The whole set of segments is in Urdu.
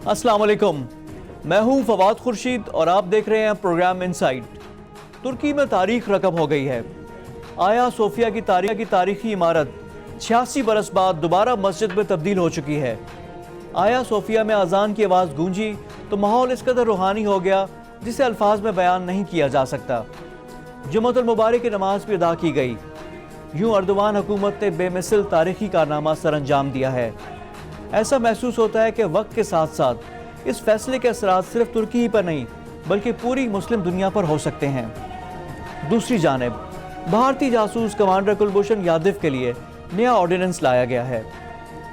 السلام علیکم، میں ہوں فواد خورشید اور آپ دیکھ رہے ہیں پروگرام انسائٹ۔ ترکی میں تاریخ رقم ہو گئی ہے۔ آیا صوفیہ کی تاریخی عمارت 86 برس بعد دوبارہ مسجد میں تبدیل ہو چکی ہے۔ آیا صوفیہ میں اذان کی آواز گونجی تو ماحول اس قدر روحانی ہو گیا جسے الفاظ میں بیان نہیں کیا جا سکتا۔ جمعۃ المبارک کی نماز بھی ادا کی گئی۔ یوں اردوان حکومت نے بے مثل تاریخی کارنامہ سر انجام دیا ہے۔ ایسا محسوس ہوتا ہے کہ وقت کے ساتھ ساتھ اس فیصلے کے اثرات صرف ترکی ہی پر نہیں بلکہ پوری مسلم دنیا پر ہو سکتے ہیں۔ دوسری جانب بھارتی جاسوس کمانڈر کلبھوشن یادو کے لیے نیا آرڈیننس لایا گیا ہے۔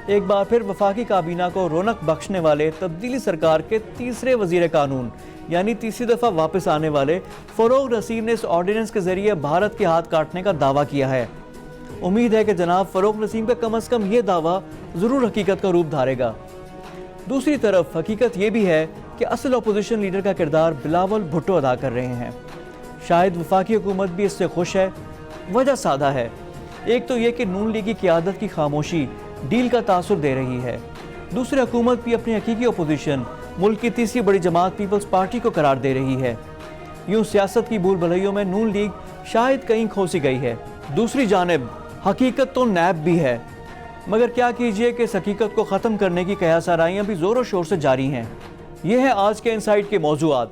ایک بار پھر وفاقی کابینہ کو رونق بخشنے والے تبدیلی سرکار کے تیسرے وزیر قانون یعنی تیسری دفعہ واپس آنے والے فروغ نسیم نے اس آرڈیننس کے ذریعے بھارت کے ہاتھ کاٹنے کا دعویٰ کیا ہے۔ امید ہے کہ جناب فروغ نسیم کا کم از کم یہ دعویٰ ضرور حقیقت کا روپ دھارے گا۔ دوسری طرف حقیقت یہ بھی ہے کہ اصل اپوزیشن لیڈر کا کردار بلاول بھٹو ادا کر رہے ہیں۔ شاید وفاقی حکومت بھی اس سے خوش ہے۔ وجہ سادہ ہے، ایک تو یہ کہ نون لیگ کی قیادت کی خاموشی ڈیل کا تاثر دے رہی ہے، دوسری حکومت بھی اپنی حقیقی اپوزیشن ملک کی تیسری بڑی جماعت پیپلز پارٹی کو قرار دے رہی ہے۔ یوں سیاست کی بھول بھلیوں میں نون لیگ شاید کہیں کھوسی گئی ہے۔ دوسری جانب حقیقت تو نیب بھی ہے، مگر کیا کیجئے کہ اس حقیقت کو ختم کرنے کی قیاس آرائیاں بھی زور و شور سے جاری ہیں۔ یہ ہیں آج کے انسائٹ کے موضوعات۔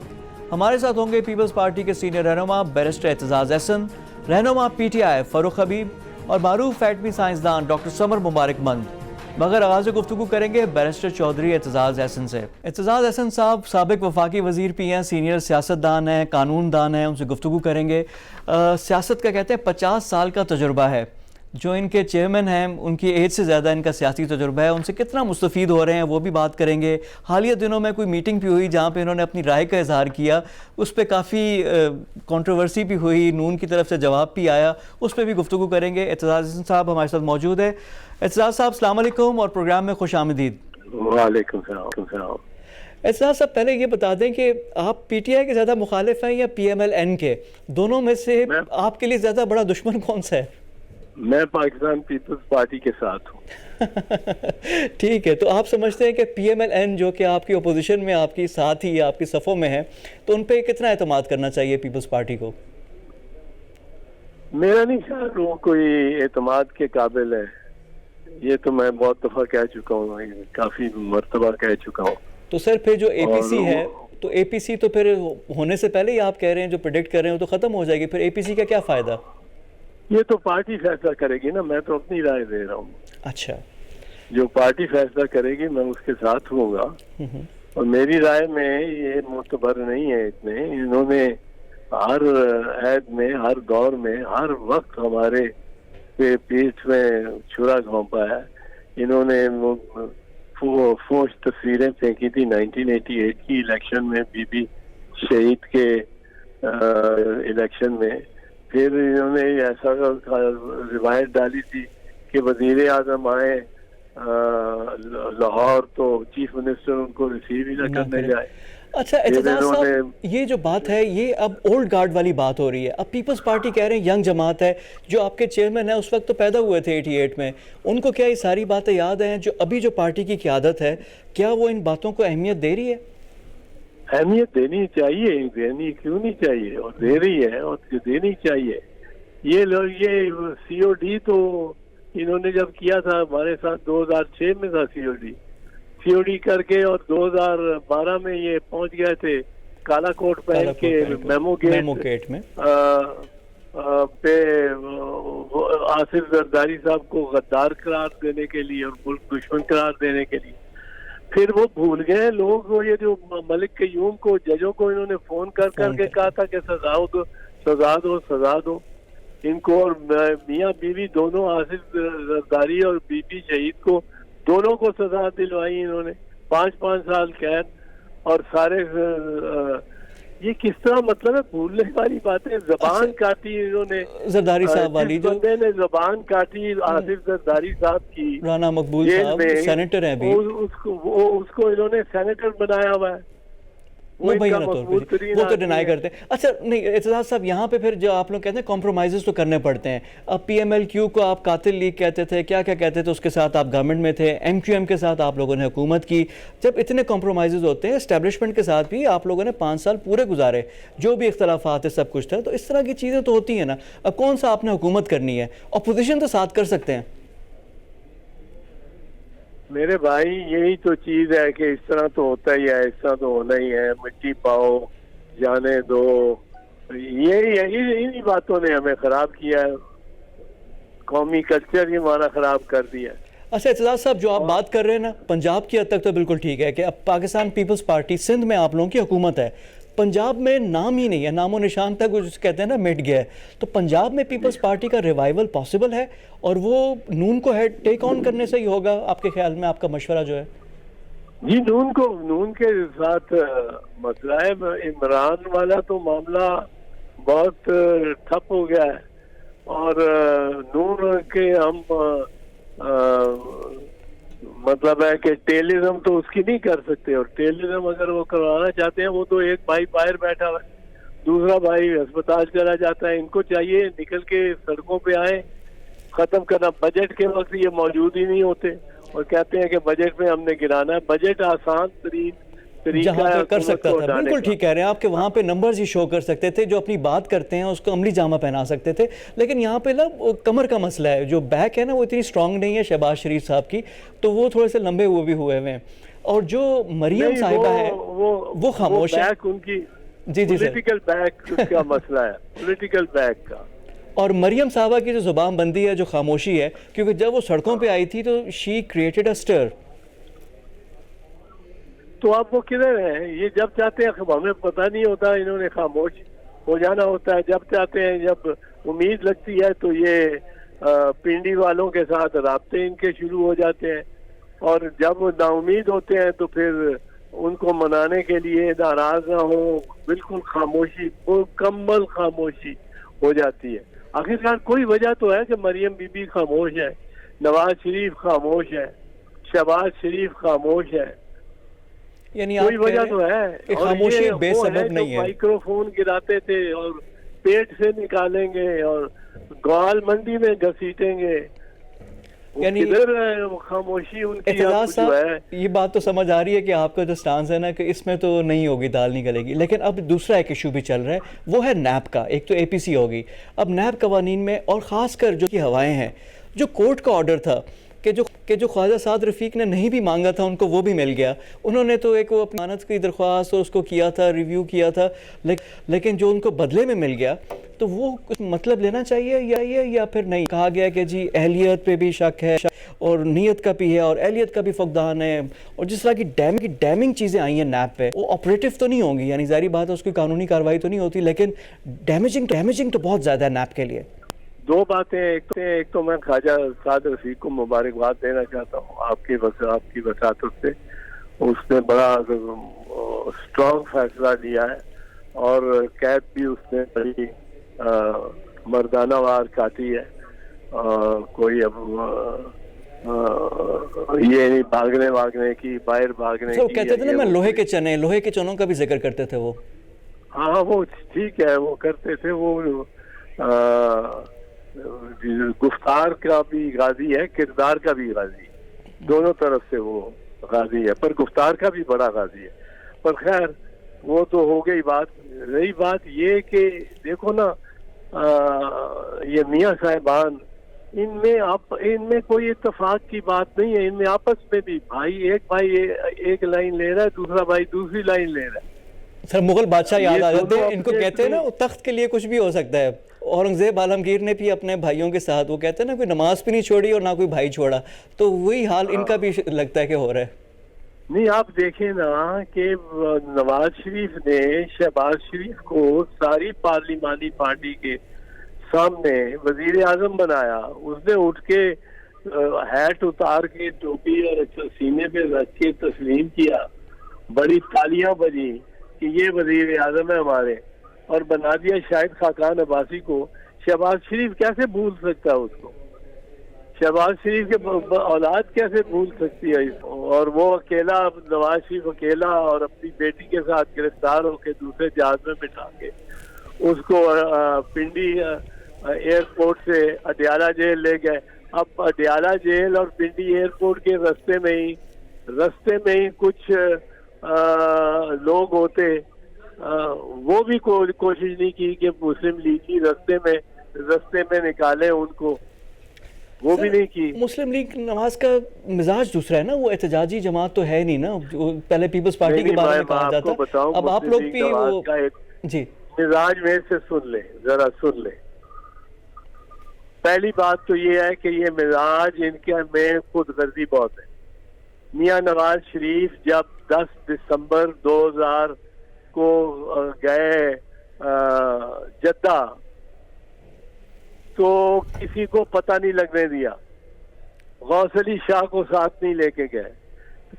ہمارے ساتھ ہوں گے پیپلز پارٹی کے سینئر رہنما بیرسٹر اعتزاز احسن، رہنما پی ٹی آئی فاروق حبیب اور معروف ایٹمی سائنسدان ڈاکٹر سمر مبارک مند۔ مگر آغاز گفتگو کریں گے بیرسٹر چودھری اعتزاز احسن سے۔ اعتزاز احسن صاحب سابق وفاقی وزیر بھی ہیں، سینئر سیاستدان ہیں، قانون دان ہیں، ان سے گفتگو کریں گے۔ سیاست کا کہتے ہیں 50 سال کا تجربہ ہے۔ جو ان کے چیئرمین ہیں ان کی ایج سے زیادہ ان کا سیاسی تجربہ ہے، ان سے کتنا مستفید ہو رہے ہیں وہ بھی بات کریں گے۔ حالیہ دنوں میں کوئی میٹنگ بھی ہوئی جہاں پہ انہوں نے اپنی رائے کا اظہار کیا، اس پہ کافی کنٹروورسی بھی ہوئی، نون کی طرف سے جواب بھی آیا، اس پہ بھی گفتگو کریں گے۔ اعتزاز احسن صاحب ہمارے ساتھ موجود ہے۔ اعتزاز صاحب السلام علیکم اور پروگرام میں خوش آمدید۔ وعلیکم السلام۔ اعتزاز صاحب پہلے یہ بتا دیں کہ آپ پی ٹی آئی کے زیادہ مخالف ہیں یا پی ایم ایل این کے؟ دونوں میں سے آپ کے لیے زیادہ بڑا دشمن کون سا ہے؟ میں پاکستان پیپلز پارٹی کے ساتھ ہوں۔ ٹھیک ہے، تو آپ سمجھتے ہیں کہ پی ایم ایل این جو کہ آپ کی اپوزیشن میں آپ کی ساتھ ہی آپ کی صفوں میں ہے، تو ان پہ کتنا اعتماد کرنا چاہیے پیپلز پارٹی کو؟ میرا نہیں خیال وہ کوئی اعتماد کے قابل ہے، یہ تو میں بہت دفعہ کہہ چکا ہوں، کافی مرتبہ کہہ چکا ہوں۔ تو سر پھر جو اے پی سی ہے، تو اے پی سی تو پھر ہونے سے پہلے ہی آپ کہہ رہے ہیں جو پریڈکٹ کر رہے ہیں تو ختم ہو جائے گی، پھر اے پی سی کا کیا فائدہ؟ یہ تو پارٹی فیصلہ کرے گی نا، میں تو اپنی رائے دے رہا ہوں۔ اچھا، جو پارٹی فیصلہ کرے گی میں اس کے ساتھ ہوں گا، اور میری رائے میں یہ معتبر نہیں ہے اتنے۔ انہوں نے ہر عہد میں، ہر دور میں، ہر وقت ہمارے پیٹھ میں چھرا گھونپا ہے۔ انہوں نے فوش تصویریں پھینکی تھی 1988 کی الیکشن میں، بی بی شہید کے الیکشن میں۔ پھر انہوں نے ایسا روایت ڈالی تھی کہ وزیر اعظم آئے لاہور تو چیف منسٹر ان کو ریسیو ہی نہ کرنے جائے۔ اچھا اعتزاز صاحب، یہ جو بات ہے یہ اب اولڈ گارڈ والی بات ہو رہی ہے۔ اب پیپلز پارٹی کہہ رہے ہیں ینگ جماعت ہے، جو آپ کے چیئرمین ہیں اس وقت تو پیدا ہوئے تھے 88 میں، ان کو کیا یہ ساری باتیں یاد ہیں؟ جو ابھی جو پارٹی کی قیادت ہے کیا وہ ان باتوں کو اہمیت دے رہی ہے؟ اہمیت دینی چاہیے، دینی کیوں نہیں چاہیے، اور دے رہی ہے، اور دینی چاہیے۔ یہ لوگ یہ سی او ڈی تو انہوں نے جب کیا تھا ہمارے ساتھ 2006 میں تھا سی او ڈی کر کے، اور 2012 میں یہ پہنچ گئے تھے کالا کوٹ پہن کے میمو گیٹ میں پہ آصف زرداری صاحب کو غدار قرار دینے کے لیے اور ملک دشمن قرار دینے کے لیے۔ پھر وہ بھول گئے لوگ، وہ یہ جو ملک قیوم کو، ججوں کو انہوں نے فون کر کے کہا تھا کہ سزا دو ان کو، اور میاں بیوی دونوں، آصف زرداری اور بی بی شہید کو، دونوں کو سزا دلوائی انہوں نے، 5 سال قید، اور سارے یہ کس طرح مطلب ہے بھولنے والی باتیں، زبان کاٹی انہوں نے، زرداری صاحب والی جو بندے نے زبان کاٹی آصف زرداری صاحب کی، رانا مقبول صاحب سینیٹر ہیں ابھی، اس کو انہوں نے سینیٹر بنایا ہوا ہے۔ مبینہ طور پہ وہ تو ڈینائی کرتے ہیں. اچھا نہیں اعتزاز صاحب، یہاں پہ پھر جو آپ لوگ کہتے ہیں کمپرومائزز تو کرنے پڑتے ہیں. اب پی ایم ایل کیو کو آپ قاتل لیگ کہتے تھے، کیا کیا کہتے تھے، اس کے ساتھ آپ گورنمنٹ میں تھے. ایم کیو ایم کے ساتھ آپ لوگوں نے حکومت کی. جب اتنے کمپرومائزز ہوتے ہیں اسٹیبلشمنٹ کے ساتھ بھی آپ لوگوں نے 5 سال پورے گزارے، جو بھی اختلافات ہے سب کچھ تھا. تو اس طرح کی چیزیں تو ہوتی ہیں نا. اب کون سا آپ نے حکومت کرنی ہے، اپوزیشن تو ساتھ کر سکتے ہیں. میرے بھائی یہی تو چیز ہے کہ اس طرح تو ہوتا ہی ہے، اس طرح تو ہونا ہی ہے. مٹی پاؤ جانے دو، یہی ہے. انہی باتوں نے ہمیں خراب کیا ہے، قومی کلچر ہی ہمارا خراب کر دیا. اچھا اعتزاز صاحب، جو آپ بات کر رہے ہیں نا پنجاب کی حد تک تو بالکل ٹھیک ہے کہ اب پاکستان پیپلز پارٹی سندھ میں آپ لوگوں کی حکومت ہے. پنجاب میں نام ہی نہیں ہے، نام و نشان تک جسے کہتے ہیں نا مٹ گیا ہے. تو پنجاب میں پیپلز پارٹی کا ریوائول پاسبل ہے، اور وہ نون کو ہیڈ ٹیک آن کرنے سے ہی ہوگا آپ کے خیال میں؟ آپ کا مشورہ جو ہے. جی نون کے ساتھ مسئلہ ہے. عمران والا تو معاملہ بہت ٹھپ ہو گیا ہے، اور نون کے ہم مطلب ہے کہ ٹیلزم تو اس کی نہیں کر سکتے. اور ٹیلزم اگر وہ کروانا چاہتے ہیں، وہ تو ایک بھائی باہر بیٹھا ہوا ہے، دوسرا بھائی ہسپتال چلا جاتا ہے. ان کو چاہیے نکل کے سڑکوں پہ آئیں، ختم کرنا. بجٹ کے وقت یہ موجود ہی نہیں ہوتے اور کہتے ہیں کہ بجٹ میں ہم نے گرانا ہے. بجٹ آسان ترین طریقہ جہاں پہ کر حکومت سکتا کو تھا. اٹھانے بالکل کا. ٹھیک کہہ رہے ہیں آپ کہ وہاں پہ نمبرز ہی شو کر سکتے تھے، جو اپنی بات کرتے ہیں اس کو عملی جامہ پہنا سکتے تھے. لیکن یہاں پہ نا کمر کا مسئلہ ہے، جو بیک ہے نا وہ اتنی اسٹرانگ نہیں ہے شہباز شریف صاحب کی، تو وہ تھوڑے سے لمبے ہوئے ہیں. اور جو مریم صاحبہ ہے وہ خاموش ہے. بیک ان کی جی جی سر، پولیٹیکل بیک کا مسئلہ ہے، پولیٹیکل بیک کا. اور مریم صاحبہ کی جو زبان بندی ہے، جو خاموشی ہے، کیونکہ جب وہ سڑکوں پہ آئی تھی تو شی کریٹڈ اے سٹر. تو آپ وہ کدھر ہیں؟ یہ جب چاہتے ہیں ہمیں پتہ نہیں ہوتا، انہوں نے خاموش ہو جانا ہوتا ہے. جب چاہتے ہیں، جب امید لگتی ہے تو یہ پنڈی والوں کے ساتھ رابطے ان کے شروع ہو جاتے ہیں، اور جب وہ نا امید ہوتے ہیں تو پھر ان کو منانے کے لیے ناراض نہ ہو، بالکل خاموشی، مکمل خاموشی ہو جاتی ہے. آخرکار کوئی وجہ تو ہے کہ مریم بی بی خاموش ہے، نواز شریف خاموش ہے، شہباز شریف خاموش ہے. یعنی کوئی وجہ تو ہے. کہ خاموشی بے سبب نہیں ہے. مائکرو فون گراتے تھے اور پیٹ سے نکالیں گے اور گوال منڈی میں گھسیٹیں گے. یعنی خاموشی ان کی اعتزاز جو ہے. صاحب یہ بات تو سمجھ آ رہی ہے کہ آپ کا جو سٹانس ہے نا کہ اس میں تو نہیں ہوگی، دال نہیں گلے گی. لیکن اب دوسرا ایک ایشو بھی چل رہا ہے، وہ ہے نیب کا. ایک تو اے پی سی ہوگی، اب نیب قوانین میں، اور خاص کر جو کی ہوائیں ہیں، جو کورٹ کا آرڈر تھا کہ جو خواجہ سعد رفیق نے نہیں بھی مانگا تھا ان کو وہ بھی مل گیا. انہوں نے تو ایک وہ اپنی امانت کی درخواست اور اس کو کیا تھا، ریویو کیا تھا، لیکن جو ان کو بدلے میں مل گیا تو وہ کچھ مطلب لینا چاہیے یا پھر نہیں. کہا گیا کہ جی اہلیت پہ بھی شک ہے اور نیت کا بھی ہے اور اہلیت کا بھی فقدان ہے، اور جس طرح کی ڈیمنگ چیزیں آئی ہیں نیب پہ، وہ آپریٹو تو نہیں ہوں گی. یعنی ظاہری بات ہے اس کی قانونی کارروائی تو نہیں ہوتی، لیکن ڈیمیجنگ تو بہت زیادہ ہے نیب کے لیے. دو باتیں. ایک تو میں خواجہ سعد رفیق کو مبارکباد دینا چاہتا ہوں آپ کی وساطت سے. اس نے بڑا اسٹرانگ فیصلہ لیا ہے، اور قید بھی اس نے بڑی مردانہ وار کاٹی ہے. کوئی اب یہ نہیں بھاگنے کی، باہر بھاگنے کی. وہ کہتے تھے نا میں لوہے کے چنوں کا بھی ذکر کرتے تھے وہ. ہاں وہ ٹھیک ہے، وہ کرتے تھے. وہ گفتار کا بھی غازی ہے، کردار کا بھی غازی، دونوں طرف سے وہ غازی ہے، پر گفتار کا بھی بڑا غازی ہے. پر خیر وہ تو ہو گئی بات. رہی بات یہ کہ دیکھو نا، یہ میاں صاحبان، ان میں کوئی اتفاق کی بات نہیں ہے. ان میں آپس میں بھی ایک بھائی ایک لائن لے رہا ہے، دوسرا بھائی دوسری لائن لے رہا ہے. سر مغل بادشاہ یاد آ جاتے ہیں. ان کو کہتے ہیں نا تخت کے لیے کچھ بھی ہو سکتا ہے. اورنگزیب عالمگیر نے بھی اپنے بھائیوں کے ساتھ، وہ کہتے ہیں نا، کوئی نماز بھی نہیں چھوڑی اور نہ کوئی بھائی چھوڑا. تو وہی حال ان کا بھی لگتا ہے کہ ہو رہا ہے. نہیں آپ دیکھیں نا کہ نواز شریف نے شہباز شریف کو ساری پارلیمانی پارٹی کے سامنے وزیر اعظم بنایا. اس نے اٹھ کے ہیٹ اتار کے ٹوپی اور سینے پہ رکھ کے تسلیم کیا. بڑی تالیاں بجی کہ یہ وزیر اعظم ہے ہمارے، اور بنا دیا شاہد خاقان عباسی کو. شہباز شریف کیسے بھول سکتا ہے اس کو؟ شہباز شریف کے اولاد کیسے بھول سکتی ہے اس کو؟ اور وہ اکیلا، نواز شریف اکیلا اور اپنی بیٹی کے ساتھ گرفتار ہو کے دوسرے جہاز میں بٹھا کے اس کو پنڈی ایئرپورٹ سے اڈیالہ جیل لے گئے. اب اڈیالہ جیل اور پنڈی ایئرپورٹ کے رستے میں ہی کچھ لوگ ہوتے، وہ بھی کوشش نہیں کی کہ مسلم لیگ کی رستے میں نکالے ان کو، وہ بھی نہیں کی. مسلم لیگ نواز کا مزاج دوسرا ہے نا، وہ احتجاجی جماعت تو ہے نہیں نا. پہلے پیپلز پارٹی کے بارے میں کہا جاتا، اب آپ لوگ بھی وہ جی مزاج میرے سے سن لیں. پہلی بات تو یہ ہے کہ یہ مزاج ان کے میں خود غرضی بہت ہے. میاں نواز شریف جب 10 دسمبر 2000 کو گئے جدہ تو کسی کو پتہ نہیں لگنے دیا. غوث علی شاہ کو ساتھ نہیں لے کے گئے،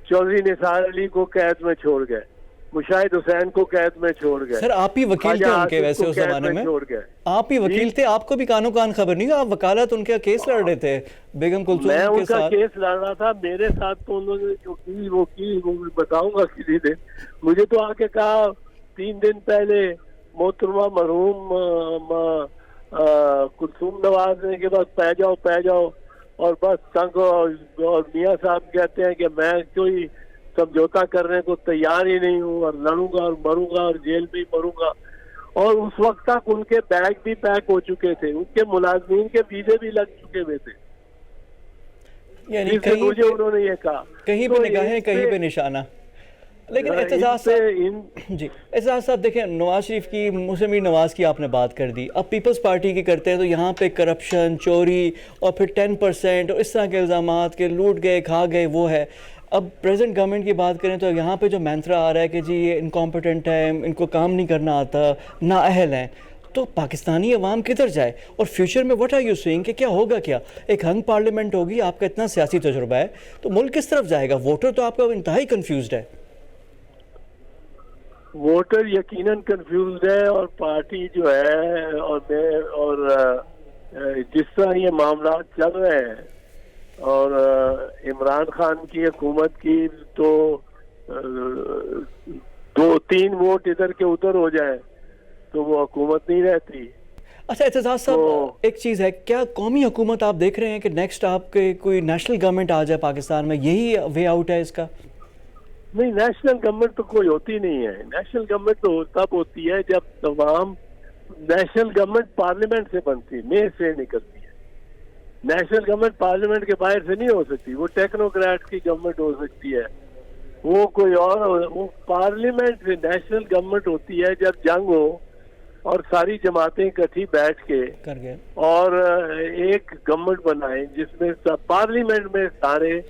چودھری نثار علی کو قید میں چھوڑ گئے، مشاہد حسین کو قید میں چھوڑ گئے. سر آپ ہی وکیل تھے ان کے، ویسے اس زمانے میں آپ ہی وکیل تھے، آپ کو بھی کانوں کان خبر نہیں، آپ وکالت ان کا کیس لڑ رہے تھے بیگم کلثوم کے ساتھ. میں ان کا کیس لڑ رہا تھا، میرے ساتھ تو انہوں نے جو کی وہ بتاؤں گا کسی دن. مجھے تو آ کے کہا 3 دن پہلے محترمہ مرحوم کلثوم نواز نے کہ بس پہ جاؤ اور بس تنگ. اور میاں صاحب کہتے ہیں کہ میں کوئی سمجھوتا کرنے کو تیار ہی نہیں ہوں، اور لڑوں گا اور مروں گا اور جیل میں ہی مروں گا. اور اس وقت تک ان کے بیگ بھی پیک ہو چکے تھے، ان کے ملازمین کے ویزے بھی لگ چکے ہوئے تھے. یعنی مجھے انہوں نے یہ کہا کہیں پہ نگاہیں کہیں پہ نشانہ. لیکن اعتزاز صاحب دیکھیں، نواز شریف کی، مسلم لیگ نواز کی آپ نے بات کر دی، اب پیپلز پارٹی کی کرتے ہیں تو یہاں پہ کرپشن، چوری اور پھر 10% اور اس طرح کے الزامات کہ لوٹ گئے کھا گئے وہ ہے. اب پریزنٹ گورنمنٹ کی بات کریں تو یہاں پہ جو مینترا آ رہا ہے کہ جی یہ انکمپیٹنٹ ہے، ان کو کام نہیں کرنا آتا، نااہل ہیں، تو پاکستانی عوام کدھر جائے؟ اور فیوچر میں واٹ آر یو سیئنگ کہ کیا ہوگا؟ کیا ایک ہنگ پارلیمنٹ ہوگی؟ آپ کا اتنا سیاسی تجربہ ہے تو ملک کس طرف جائے گا؟ ووٹر تو آپ کا انتہائی کنفیوزڈ ہے. ووٹر یقیناً کنفیوزڈ ہے، اور پارٹی جو ہے اور جس طرح یہ معاملات چل رہے ہیں، اور عمران خان کی حکومت کی تو 2-3 ووٹ ادھر کے ادھر ہو جائیں تو وہ حکومت نہیں رہتی. اچھا اعتزاز صاحب ایک چیز ہے، کیا قومی حکومت آپ دیکھ رہے ہیں کہ نیکسٹ آپ کے کوئی نیشنل گورنمنٹ آ جائے پاکستان میں، یہی وے آؤٹ ہے اس کا؟ نہیں، نیشنل گورنمنٹ تو کوئی ہوتی نہیں ہے. نیشنل گورنمنٹ تو تب ہوتی ہے جب تمام نیشنل گورنمنٹ پارلیمنٹ سے بنتی، میں سے نکلتی ہے. نیشنل گورنمنٹ پارلیمنٹ کے باہر سے نہیں ہو سکتی، وہ ٹیکنوکریٹ کی گورنمنٹ ہو سکتی ہے، وہ کوئی اور. وہ پارلیمنٹ سے نیشنل گورنمنٹ ہوتی ہے جب جنگ ہو اور ساری جماعتیں اکٹھی بیٹھ کے اور ایک گورنمنٹ بنائیں جس میں پارلیمنٹ میں سارے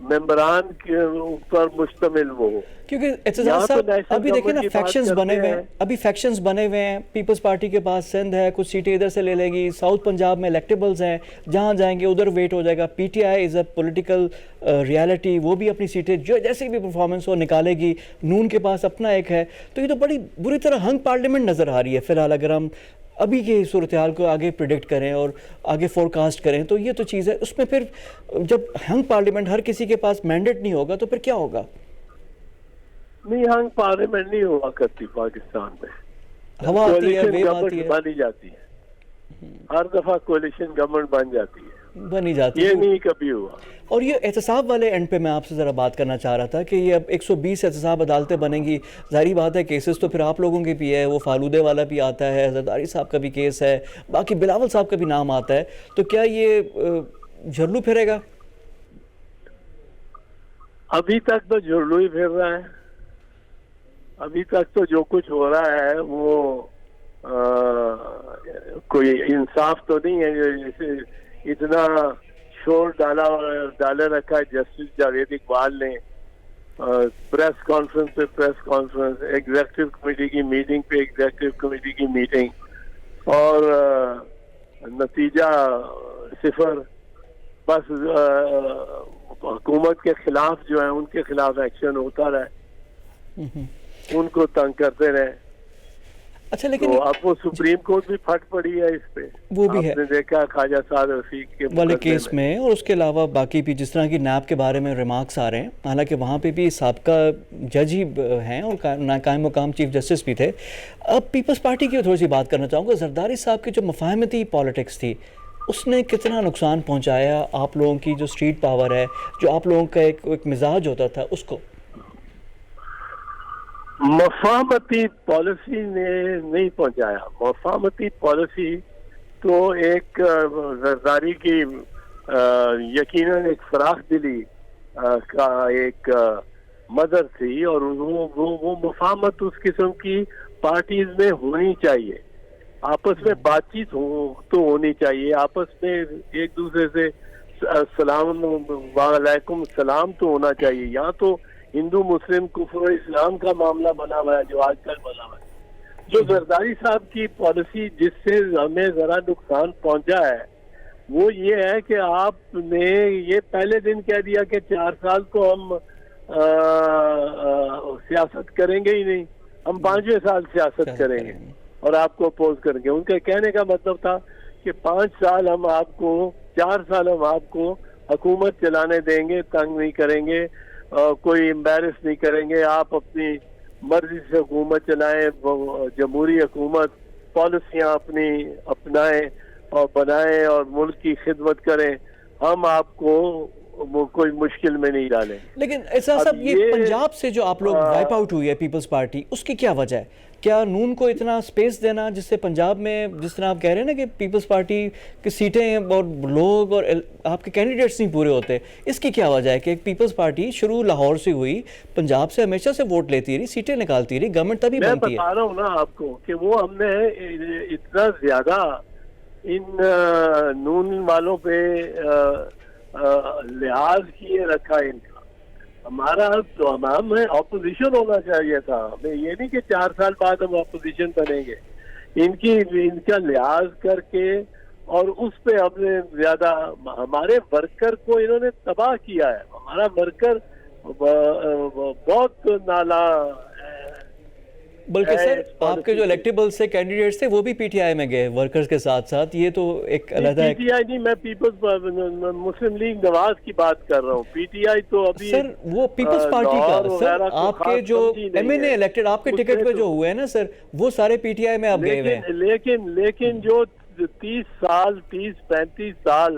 ممبران کے اوپر مشتمل وہ. کیونکہ اعتزاز صاحب ابھی دیکھیں نا فیکشنز بنے ہوئے ہیں. پیپلز پارٹی کے پاس سندھ ہے، کچھ سیٹیں ادھر سے لے لے گی، ساؤتھ پنجاب میں الیکٹیبلز ہیں، جہاں جائیں گے ادھر ویٹ ہو جائے گا. P T I is a political reality, وہ بھی اپنی سیٹیں جو جیسے بھی پرفارمنس ہو نکالے گی. نون کے پاس اپنا ایک ہے. تو یہ تو بڑی بری طرح ہنگ پارلیمنٹ نظر آ رہی ہے فی الحال. اگر ہم ابھی کی صورتحال کو آگے پریڈکٹ کریں اور آگے فور کاسٹ کریں تو یہ تو چیز ہے. اس میں پھر جب ہنگ پارلیمنٹ ہر کسی کے پاس مینڈیٹ نہیں ہوگا تو پھر کیا ہوگا؟ نہیں، ہنگ پارلیمنٹ نہیں ہوا کرتی پاکستان میں. ہوا آتی ہے، ویو آتی ہے، بنی جاتی ہے، ہر دفعہ کولیشن گورنمنٹ بن جاتی ہے، بنی جاتی ہے. یہ نہیں کبھی ہوا. اور یہ احتساب والے اینڈ پہ میں آپ سے ذرا بات کرنا چاہ رہا تھا کہ یہ اب 120 احتساب عدالتیں بنیں گی. ظاہری بات ہے کیسز تو پھر آپ لوگوں کے بھی ہے، وہ فالودے والا بھی آتا ہے، زرداری صاحب کا بھی کیس ہے، باقی بلاول صاحب کا بھی نام آتا ہے. تو کیا یہ جھرلو پھرے گا؟ ابھی تک تو جھرلو ہی پھر رہا ہے. ابھی تک تو جو کچھ ہو رہا ہے وہ کوئی انصاف تو نہیں ہے. جیسے اتنا شور ڈالے رکھا ہے جسٹس جاوید اقبال نے، پریس کانفرنس پہ پریس کانفرنس، ایگزیکٹو کمیٹی کی میٹنگ پہ ایگزیکٹو کمیٹی کی میٹنگ، اور نتیجہ صفر. بس حکومت کے خلاف جو ہے ان کے خلاف ایکشن ہوتا رہے، ان کو تنگ کرتے رہے. اچھا لیکن تو اب وہ سپریم کورٹ بھی پھٹ پڑی ہے اس پہ، وہ بھی ہے آپ نے دیکھا خواجہ سعد رفیق کے والے مقدمے کیس میں، اور اس کے علاوہ باقی بھی جس طرح کی نیب کے بارے میں ریمارکس آ رہے ہیں، حالانکہ وہاں پہ بھی سابقہ جج ہی ہیں اور قائم مقام چیف جسٹس بھی تھے۔ اب پیپلز پارٹی کی تھوڑی سی بات کرنا چاہوں گا۔ زرداری صاحب کی جو مفاہمتی پالیٹکس تھی، اس نے کتنا نقصان پہنچایا آپ لوگوں کی جو اسٹریٹ پاور ہے، جو آپ لوگوں کا ایک مزاج ہوتا تھا اس کو؟ مفاہمتی پالیسی نے نہیں پہنچایا۔ مفاہمتی پالیسی تو ایک زرداری کی یقیناً ایک فراخ دلی کا ایک مدر تھی، اور وہ مفاہمت اس قسم کی پارٹیز میں ہونی چاہیے، آپس میں بات چیت تو ہونی چاہیے، آپس میں ایک دوسرے سے سلام وعلیکم السلام تو ہونا چاہیے۔ یہاں تو ہندو مسلم کفر و اسلام کا معاملہ بنا ہوا ہے جو آج کل بنا ہوا ہے۔ جو زرداری صاحب کی پالیسی جس سے ہمیں ذرا نقصان پہنچا ہے وہ یہ ہے کہ آپ نے یہ پہلے دن کہہ دیا کہ 4 سال تو ہم سیاست کریں گے ہی نہیں، ہم 5ویں سال سیاست کریں گے اور آپ کو اپوز کریں گے۔ ان کے کہنے کا مطلب تھا کہ 5 سال ہم آپ کو، 4 سال ہم آپ کو حکومت چلانے دیں گے، تنگ نہیں کریں گے، کوئی امبیرس نہیں کریں گے، آپ اپنی مرضی سے حکومت چلائیں، جمہوری حکومت، پالیسیاں اپنی اپنائیں اور بنائیں اور ملک کی خدمت کریں، ہم آپ کو کوئی مشکل میں نہیں ڈالیں۔ لیکن ایسا صاحب یہ پنجاب سے جو آپ لوگ وائپ آؤٹ ہوئی ہے پیپلز پارٹی، اس کی کیا وجہ ہے؟ کیا نون کو اتنا سپیس دینا جس سے پنجاب میں جس طرح آپ کہہ رہے ہیں نا کہ پیپلز پارٹی کی سیٹیں اور لوگ اور آپ کے کینڈیڈیٹس نہیں پورے ہوتے، اس کی کیا وجہ ہے کہ پیپلز پارٹی شروع لاہور سے ہوئی، پنجاب سے ہمیشہ سے ووٹ لیتی رہی، سیٹیں نکالتی رہی، گورنمنٹ تبھی بنتی ہے؟ میں بتا رہا ہوں نا آپ کو کہ وہ ہم نے اتنا زیادہ ان نون والوں پہ لحاظ کیے رکھا ان کا، ہمارا تو ہمیں اپوزیشن ہونا چاہیے تھا، ہمیں یہ نہیں کہ 4 سال بعد ہم اپوزیشن بنیں گے۔ ان کا لحاظ کر کے اور اس پہ ہم نے زیادہ، ہمارے ورکر کو انہوں نے تباہ کیا ہے، ہمارا ورکر بہت نالا، بلکہ سر آپ کے جو الیکٹیبل سے کینڈیڈیٹس تھے وہ بھی پی ٹی آئی میں گئے ورکرز کے ساتھ ساتھ، یہ تو ایک علیحدہ پی ٹی آئی نہیں، میں پیپلز مسلم لیگ نواز کی بات کر رہا ہوں۔ پی ٹی آئی تو ابھی سر وہ پیپلز پارٹی کا، سر آپ کے جو ایم این اے الیکٹڈ آپ کے ٹکٹ پہ جو ہوئے ہیں نا سر، وہ سارے پی ٹی آئی میں آپ گئے ہوئے ہیں۔ لیکن جو 30-35 سال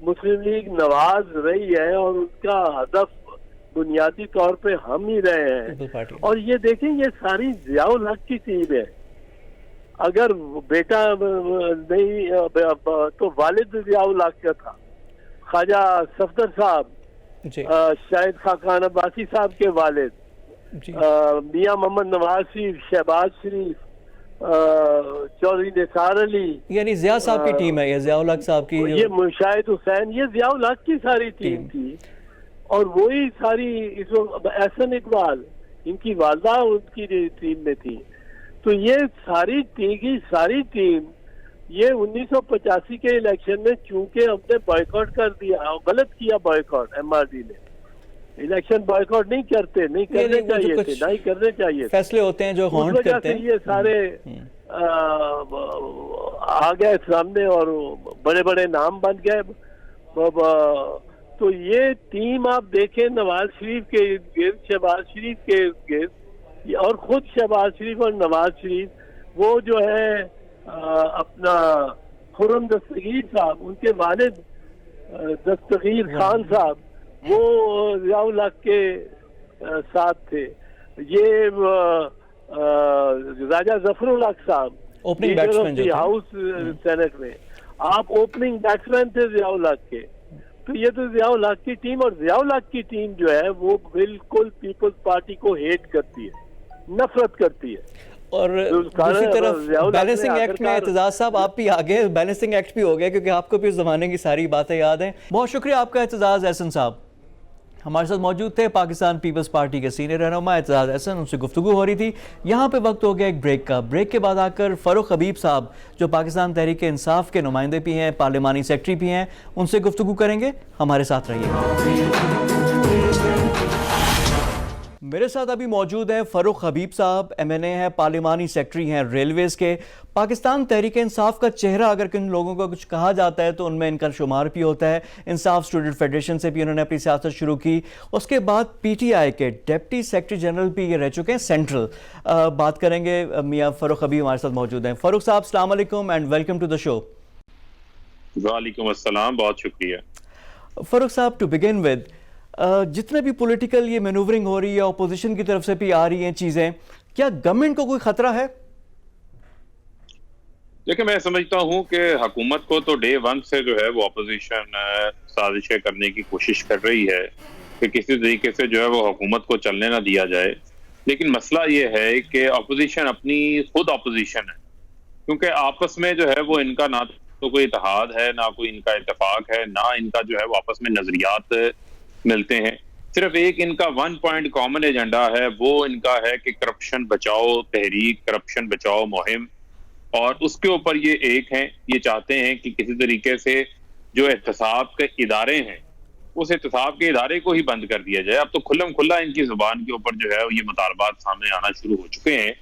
مسلم لیگ نواز رہی ہے اور اس کا ہدف بنیادی طور پہ ہم ہی رہے ہیں، اور یہ دیکھیں یہ ساری ضیاء الحق کی ٹیم ہے۔ اگر بیٹا نہیں تو والد ضیاء الحق کا تھا، خواجہ صفدر صاحب، شاہد خاقان عباسی صاحب کے والد، میاں محمد نواز شریف، شہباز شریف، چودھری نثار علی، یعنی ضیاء صاحب کی ٹیم ہے یہ، ضیاء الحق صاحب کی، یہ مشاہد حسین، یہ ضیاء الحق کی ساری ٹیم تھی، اور وہی ساری اس وقت احسن اقبال ان کی والدہ ان کی ٹیم میں تھی۔ تو یہ ساری ٹیم یہ 1985 کے الیکشن میں چونکہ ہم نے بائیکاٹ کر دیا، غلط کیا بائیکاٹ، ایم آر ڈی نے الیکشن بائیکاٹ نہیں کرنے چاہیے تھے، نہیں کرنے چاہیے، فیصلے ہوتے ہیں جو ہانٹ کرتے ہیں، یہ سارے آ گئے سامنے اور بڑے بڑے نام بن گئے۔ تو یہ ٹیم آپ دیکھیں نواز شریف کے گرد، شہباز شریف کے گرد، اور خود شہباز شریف اور نواز شریف، وہ جو ہے اپنا خرم دستگیر صاحب، ان کے والد دستگیر خان صاحب، وہ ضیاء الحق کے ساتھ تھے۔ یہ راجہ ظفر الحق صاحب اوپننگ بیٹسمین ہاؤس سینٹ میں، آپ اوپننگ بیٹسمین تھے ضیاء الحق کے۔ تو یہ تو ضیاء الحق کی ٹیم، اور ضیاء الحق کی ٹیم جو ہے وہ بالکل پیپلز پارٹی کو ہیٹ کرتی ہے، نفرت کرتی ہے۔ اور دوسری طرف بیلنسنگ ایکٹ میں اعتزاز صاحب آپ بھی آگے، بیلنسنگ ایکٹ بھی ہو گیا کیونکہ آپ کو بھی اس زمانے کی ساری باتیں یاد ہیں۔ بہت شکریہ آپ کا اعتزاز احسن صاحب، ہمارے ساتھ موجود تھے پاکستان پیپلز پارٹی کے سینئر رہنما اعتزاز احسن، ان سے گفتگو ہو رہی تھی۔ یہاں پہ وقت ہو گیا ایک بریک کا، بریک کے بعد آ کر فاروق حبیب صاحب جو پاکستان تحریک انصاف کے نمائندے بھی ہیں، پارلیمانی سیکرٹری بھی ہیں، ان سے گفتگو کریں گے، ہمارے ساتھ رہیے۔ میرے ساتھ ابھی موجود ہیں فاروق حبیب صاحب، ایم این اے ہیں، پارلیمانی سیکرٹری ہیں ریلویز کے۔ پاکستان تحریک انصاف کا چہرہ اگر کن لوگوں کو کچھ کہا جاتا ہے تو ان میں ان کا شمار بھی ہوتا ہے۔ انصاف اسٹوڈنٹ فیڈریشن سے بھی انہوں نے اپنی سیاست شروع کی، اس کے بعد پی ٹی آئی کے ڈپٹی سیکرٹری جنرل بھی یہ رہ چکے ہیں سینٹرل۔ بات کریں گے، میاں فاروق حبیب ہمارے ساتھ موجود ہیں۔ فاروق صاحب السلام علیکم اینڈ ویلکم ٹو دا شو۔ وعلیکم السلام، بہت شکریہ۔ فاروق صاحب، ٹو بگن ود، جتنے بھی پولیٹیکل یہ مینوورنگ ہو رہی ہے، اپوزیشن کی طرف سے بھی آ رہی ہیں چیزیں، کیا گورنمنٹ کو کوئی خطرہ ہے؟ دیکھیں، میں سمجھتا ہوں کہ حکومت کو تو ڈے ون سے جو ہے وہ اپوزیشن سازشیں کرنے کی کوشش کر رہی ہے کہ کسی طریقے سے جو ہے وہ حکومت کو چلنے نہ دیا جائے، لیکن مسئلہ یہ ہے کہ اپوزیشن اپنی خود اپوزیشن ہے، کیونکہ آپس میں جو ہے وہ ان کا نہ تو کوئی اتحاد ہے، نہ کوئی ان کا اتفاق ہے، نہ ان کا جو ہے وہ آپس میں نظریات ملتے ہیں۔ صرف ایک ان کا ون پوائنٹ کامن ایجنڈا ہے، وہ ان کا ہے کہ کرپشن بچاؤ تحریک، کرپشن بچاؤ مہم، اور اس کے اوپر یہ ایک ہیں، یہ چاہتے ہیں کہ کسی طریقے سے جو احتساب کے ادارے ہیں اس احتساب کے ادارے کو ہی بند کر دیا جائے۔ اب تو کھلم کھلا ان کی زبان کے اوپر جو ہے یہ مطالبات سامنے آنا شروع ہو چکے ہیں،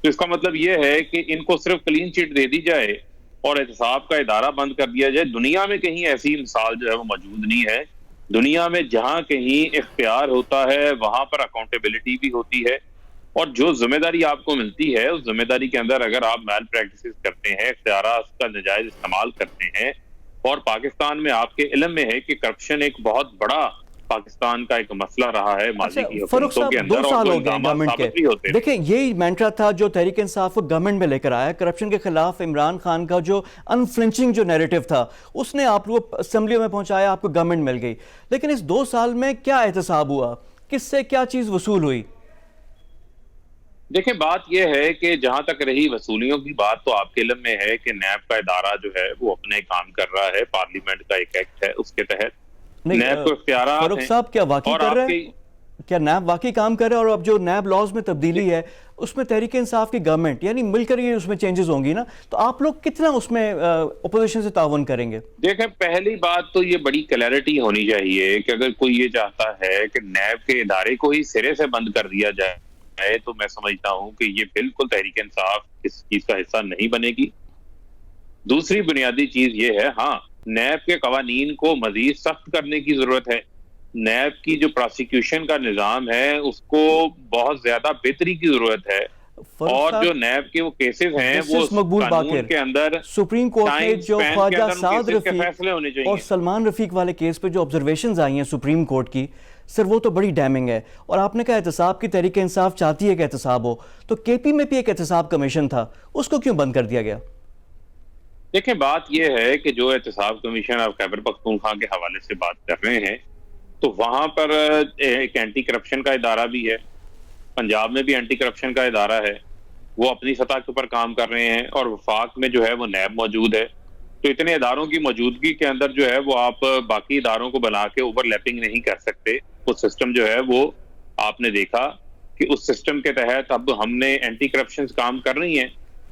تو اس کا مطلب یہ ہے کہ ان کو صرف کلین چٹ دے دی جائے اور احتساب کا ادارہ بند کر دیا جائے۔ دنیا میں کہیں ایسی مثال جو ہے وہ موجود نہیں ہے۔ دنیا میں جہاں کہیں اختیار ہوتا ہے وہاں پر اکاؤنٹیبلٹی بھی ہوتی ہے، اور جو ذمہ داری آپ کو ملتی ہے اس ذمہ داری کے اندر اگر آپ میل پریکٹسز کرتے ہیں، اختیارات کا ناجائز استعمال کرتے ہیں، اور پاکستان میں آپ کے علم میں ہے کہ کرپشن ایک بہت بڑا پاکستان کا ایک مسئلہ رہا ہے ماضی کی حکومتوں کے اندر، 2 سال اور ہو گئے گورنمنٹ کے۔ بھی ہوتے ہیں۔ دیکھیں، یہی مینٹرا تھا جو تحریک انصاف کو گورنمنٹ میں لے کر آیا، کرپشن کے خلاف عمران خان کا جو انفلنچنگ جو نیریٹو تھا اس نے آپ کو اسمبلیوں میں پہنچایا، آپ کو گورنمنٹ مل گئی، لیکن اس 2 سال میں کیا احتساب ہوا؟ کس سے کیا چیز وصول ہوئی؟ دیکھیں، بات یہ ہے کہ جہاں تک رہی وصولیوں کی بات، تو آپ کے علم میں ہے کہ نیب کا ادارہ جو ہے وہ اپنے کام کر رہا ہے، پارلیمنٹ کا ایک ایکٹ ہے، اس کے تحت نیب کو اختیارات ہیں۔ فاروق صاحب، کیا واقعی کر رہے ہیں؟ کیا نیب واقعی کام کر رہے ہیں؟ اور اب جو نیب لاز میں تبدیلی ہے اس میں تحریک انصاف کی گورنمنٹ یعنی مل کر یہ اس میں چینجز ہوں گی نا، تو آپ لوگ کتنا اس میں اپوزیشن سے تعاون کریں گے؟ دیکھیں، پہلی بات تو یہ بڑی کلیئرٹی ہونی چاہیے کہ اگر کوئی یہ چاہتا ہے کہ نیب کے ادارے کو ہی سرے سے بند کر دیا جائے تو میں سمجھتا ہوں کہ یہ بالکل تحریک انصاف اس چیز کا حصہ نہیں بنے گی۔ دوسری بنیادی چیز یہ ہے، ہاں، نیب کے قوانین کو مزید سخت کرنے کی ضرورت ہے۔ نیب کی جو پراسیکیوشن کا نظام ہے اس کو بہت زیادہ بہتری کی ضرورت ہے، اور جو نیب کے وہ کیسز ہیں وہ قانون کے اندر سپریم کورٹ نے جو خواجہ سعد رفیق اور سلمان رفیق والے کیس پہ جو آبزرویشنز آئی ہیں سپریم کورٹ کی، سر وہ تو بڑی ڈیمنگ ہے، اور آپ نے کہا احتساب کی تحریک انصاف چاہتی ہے کہ احتساب ہو، تو کے پی میں بھی ایک احتساب کمیشن تھا، اس کو کیوں بند کر دیا گیا؟ دیکھیں، بات یہ ہے کہ جو احتساب کمیشن آپ خیبر پختونخوا کے حوالے سے بات کر رہے ہیں تو وہاں پر ایک اینٹی کرپشن کا ادارہ بھی ہے، پنجاب میں بھی اینٹی کرپشن کا ادارہ ہے، وہ اپنی سطح کے اوپر کام کر رہے ہیں، اور وفاق میں جو ہے وہ نیب موجود ہے۔ تو اتنے اداروں کی موجودگی کے اندر جو ہے وہ آپ باقی اداروں کو بنا کے اوور لیپنگ نہیں کر سکتے۔ وہ سسٹم جو ہے وہ آپ نے دیکھا کہ اس سسٹم کے تحت اب ہم نے اینٹی کرپشن کام کر رہی ہیں۔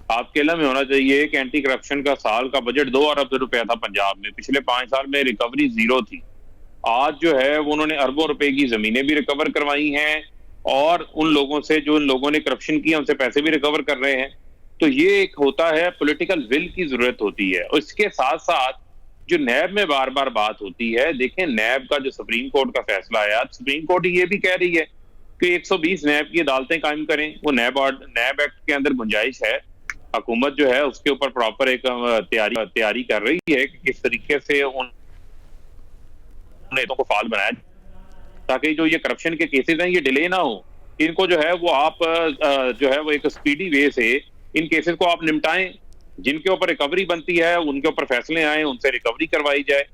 آپ کے علم میں ہونا چاہیے کہ اینٹی کرپشن کا سال کا بجٹ 2 ارب روپے تھا پنجاب میں، پچھلے 5 سال میں ریکوری 0 تھی۔ آج جو ہے وہ انہوں نے اربوں روپے کی زمینیں بھی ریکور کروائی ہیں، اور ان لوگوں سے جو ان لوگوں نے کرپشن کیا ان سے پیسے بھی ریکور کر رہے ہیں۔ تو یہ ایک ہوتا ہے پولیٹیکل ول کی ضرورت ہوتی ہے، اور اس کے ساتھ ساتھ جو نیب میں بار بار بات ہوتی ہے، دیکھیں نیب کا جو سپریم کورٹ کا فیصلہ ہے، سپریم کورٹ یہ بھی کہہ رہی ہے کہ 120 نیب کی عدالتیں قائم کریں۔ وہ نیب ایکٹ کے اندر گنجائش ہے، حکومت جو ہے اس کے اوپر پراپر ایک تیاری کر رہی ہے کہ کس طریقے سے ان کو فعال بنایا تاکہ جو یہ کرپشن کے کیسز ہیں یہ ڈیلے نہ ہو، ان کو جو ہے وہ آپ جو ہے وہ ایک سپیڈی وے سے ان کیسز کو آپ نمٹائیں، جن کے اوپر ریکوری بنتی ہے ان کے اوپر فیصلے آئیں، ان سے ریکوری کروائی جائے،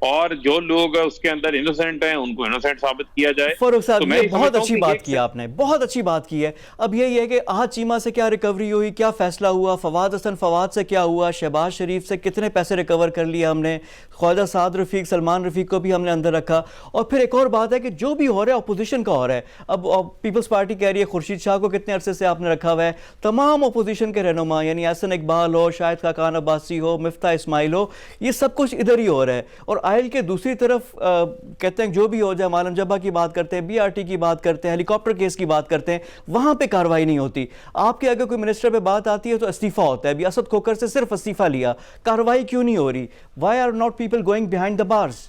اور جو لوگ اس کے اندر انوسینٹ ہیں ان کو انوسینٹ ثابت کیا جائے۔ فاروق صاحب، یہ بہت اچھی بات کی آپ نے، بہت اچھی بات کی ہے۔ اب یہی ہے کہ احد چیمہ سے کیا ریکوری ہوئی، کیا فیصلہ ہوا، فواد حسن فواد سے کیا ہوا، شہباز شریف سے کتنے پیسے ریکور کر لیے ہم نے، خواجہ سعد رفیق، سلمان رفیق کو بھی ہم نے اندر رکھا۔ اور پھر ایک اور بات ہے کہ جو بھی ہو رہا ہے اپوزیشن کا ہو رہا ہے، اب پیپلز پارٹی کہہ رہی ہے خورشید شاہ کو کتنے عرصے سے آپ نے رکھا ہوا ہے، تمام اپوزیشن کے رہنما یعنی احسن اقبال ہو، شاہد خاقان عباسی ہو، مفتاح اسماعیل ہو، یہ سب کچھ ادھر ہی ہو رہا ہے، اور آئل کے دوسری طرف کہتے ہیں جو بھی ہو جائے، عالم جبہ کی بات کرتے ہیں، بی آر ٹی کی بات کرتے ہیں، ہیلی کاپٹر کیس کی بات کرتے ہیں، وہاں پہ کارروائی نہیں ہوتی. آپ کے اگر کوئی منسٹر پہ بات آتی ہے تو استعفیٰ ہوتا ہے. ابھی اسد کھوکھر سے صرف استعفیٰ لیا، کارروائی کیوں نہیں ہو رہی؟ Why are not people going behind the bars?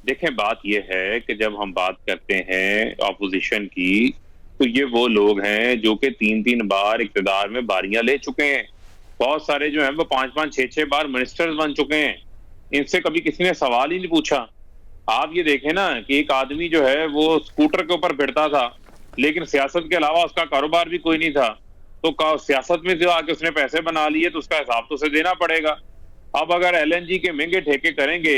دیکھیں بات یہ ہے کہ جب ہم بات کرتے ہیں اپوزیشن کی تو یہ وہ لوگ ہیں جو کہ 3 بار اقتدار میں باریاں لے چکے ہیں. بہت سارے جو ہیں وہ 5 6 بار منسٹرز بن چکے ہیں. ان سے کبھی کسی نے سوال ہی نہیں پوچھا. آپ یہ دیکھیں نا کہ ایک آدمی جو ہے وہ سکوٹر کے اوپر پھرتا تھا لیکن سیاست کے علاوہ اس کا کاروبار بھی کوئی نہیں تھا، تو سیاست میں جو آ کے اس نے پیسے بنا لیے تو اس کا حساب تو اسے دینا پڑے گا. اب اگر ایل این جی کے مہنگے ٹھیکے کریں گے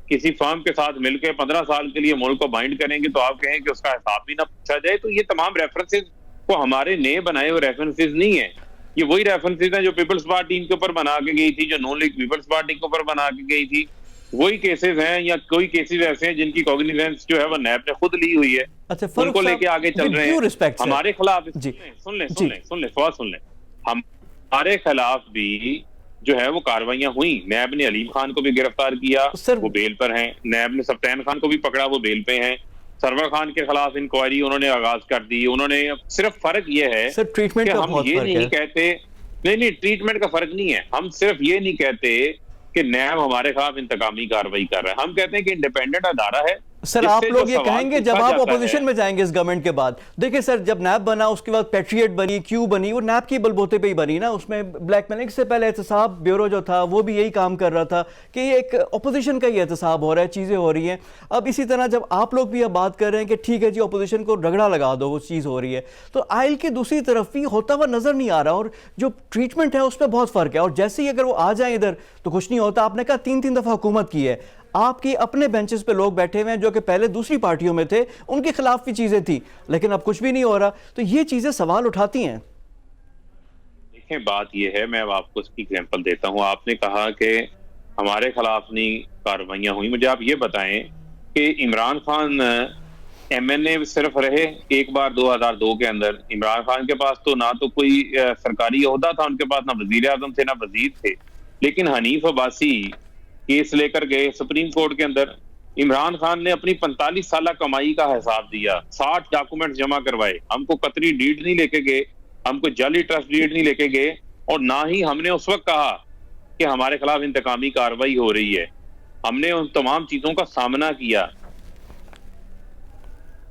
کسی فرم کے ساتھ مل کے 15 سال کے لیے ملک کو بائنڈ کریں گے تو آپ کہیں کہ اس کا حساب بھی نہ پوچھا جائے. تو یہ تمام ریفرنسز کو ہمارے نئے بنائے ہوئے ریفرنسز نہیں ہیں. یہ وہی ریفرنسز ہیں جو پیپلز پارٹی کے اوپر بنا کے گئی تھی، جو نون لیگ پیپلز پارٹی کے اوپر بنا کے گئی تھی. وہی کیسز ہیں یا کوئی کیسز ایسے ہیں جن کی کوگنیزنس جو ہے وہ نیب نے خود لی ہوئی ہے، ان کو لے کے آگے چل رہے ہیں. ہمارے خلاف سن لیں ہمارے خلاف بھی جو ہے وہ کاروائیاں ہوئیں. نیب نے علیم خان کو بھی گرفتار کیا، وہ بیل پر ہیں. نیب نے سفطین خان کو بھی پکڑا، وہ بیل پہ ہیں. سرور خان کے خلاف انکوائری انہوں نے آغاز کر دی. انہوں نے صرف فرق یہ ہے کہ ہم یہ نہیں کہتے، نہیں ٹریٹمنٹ کا فرق نہیں ہے. ہم صرف یہ نہیں کہتے کہ نیب ہمارے خلاف انتقامی کارروائی کر رہا ہے. ہم کہتے ہیں کہ انڈیپینڈنٹ ادارہ ہے. سر آپ لوگ یہ کہیں گے جب آپ اپوزیشن میں جائیں گے اس گورنمنٹ کے بعد، دیکھیں سر جب نیب بنا اس کے بعد پیٹریٹ بنی، کیو بنی، وہ نیب کی بلبوتے پہ ہی بنی نا. اس میں بلیک میلنگ سے پہلے احتساب بیورو جو تھا وہ بھی یہی کام کر رہا تھا کہ یہ ایک اپوزیشن کا ہی احتساب ہو رہا ہے، چیزیں ہو رہی ہیں. اب اسی طرح جب آپ لوگ بھی اب بات کر رہے ہیں کہ ٹھیک ہے جی اپوزیشن کو رگڑا لگا دو، وہ چیز ہو رہی ہے، تو آئل کی دوسری طرف بھی ہوتا ہوا نظر نہیں آ رہا. اور جو ٹریٹمنٹ ہے اس میں بہت فرق ہے. اور جیسے ہی اگر وہ آ جائیں ادھر تو کچھ نہیں ہوتا. آپ نے کہا 3 دفعہ حکومت کی ہے، آپ کی اپنے بینچز پہ لوگ بیٹھے ہوئے ہیں جو کہ پہلے دوسری پارٹیوں میں تھے، ان کے خلاف بھی چیزیں تھیں لیکن اب کچھ بھی نہیں ہو رہا. تو یہ چیزیں سوال اٹھاتی ہیں. دیکھیں بات یہ ہے، میں آپ کو اس کی ایگزامپل دیتا ہوں. آپ نے کہا کہ ہمارے خلاف نہیں کارروائیاں ہوئی. مجھے آپ یہ بتائیں کہ عمران خان ایم این اے صرف رہے ایک بار 2002 کے اندر. عمران خان کے پاس تو نہ تو کوئی سرکاری عہدہ تھا ان کے پاس، نہ وزیر اعظم تھے نہ وزیر تھے. لیکن حنیف عباسی کیس لے کر گئے سپریم کورٹ کے اندر. عمران خان نے اپنی 45 سالہ کمائی کا حساب دیا، 60 ڈاکومنٹ جمع کروائے. ہم کو قطری ڈیڈ نہیں لے کے گئے، ہم کو جعلی ٹرسٹ ڈیڈ نہیں لے کے گئے، اور نہ ہی ہم نے اس وقت کہا کہ ہمارے خلاف انتقامی کارروائی ہو رہی ہے. ہم نے ان تمام چیزوں کا سامنا کیا.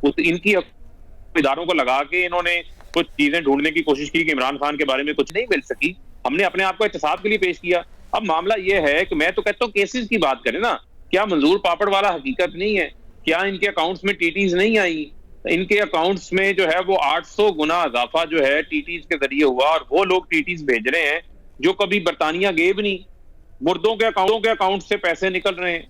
ان کی اداروں کو لگا کے انہوں نے کچھ چیزیں ڈھونڈنے کی کوشش کی کہ عمران خان کے بارے میں کچھ نہیں مل سکی. ہم نے اپنے آپ کو احتساب کے لیے پیش کیا. اب معاملہ یہ ہے کہ میں تو کہتا ہوں کیسز کی بات کریں نا. کیا منظور پاپڑ والا حقیقت نہیں ہے؟ کیا ان کے اکاؤنٹس میں ٹی ٹیز نہیں آئی؟ ان کے اکاؤنٹس میں جو ہے وہ 800 گنا اضافہ جو ہے ٹی ٹیز کے ذریعے ہوا، اور وہ لوگ ٹی ٹیز بھیج رہے ہیں جو کبھی برطانیہ گئے بھی نہیں. مردوں کے اکاؤنٹ سے پیسے نکل رہے ہیں.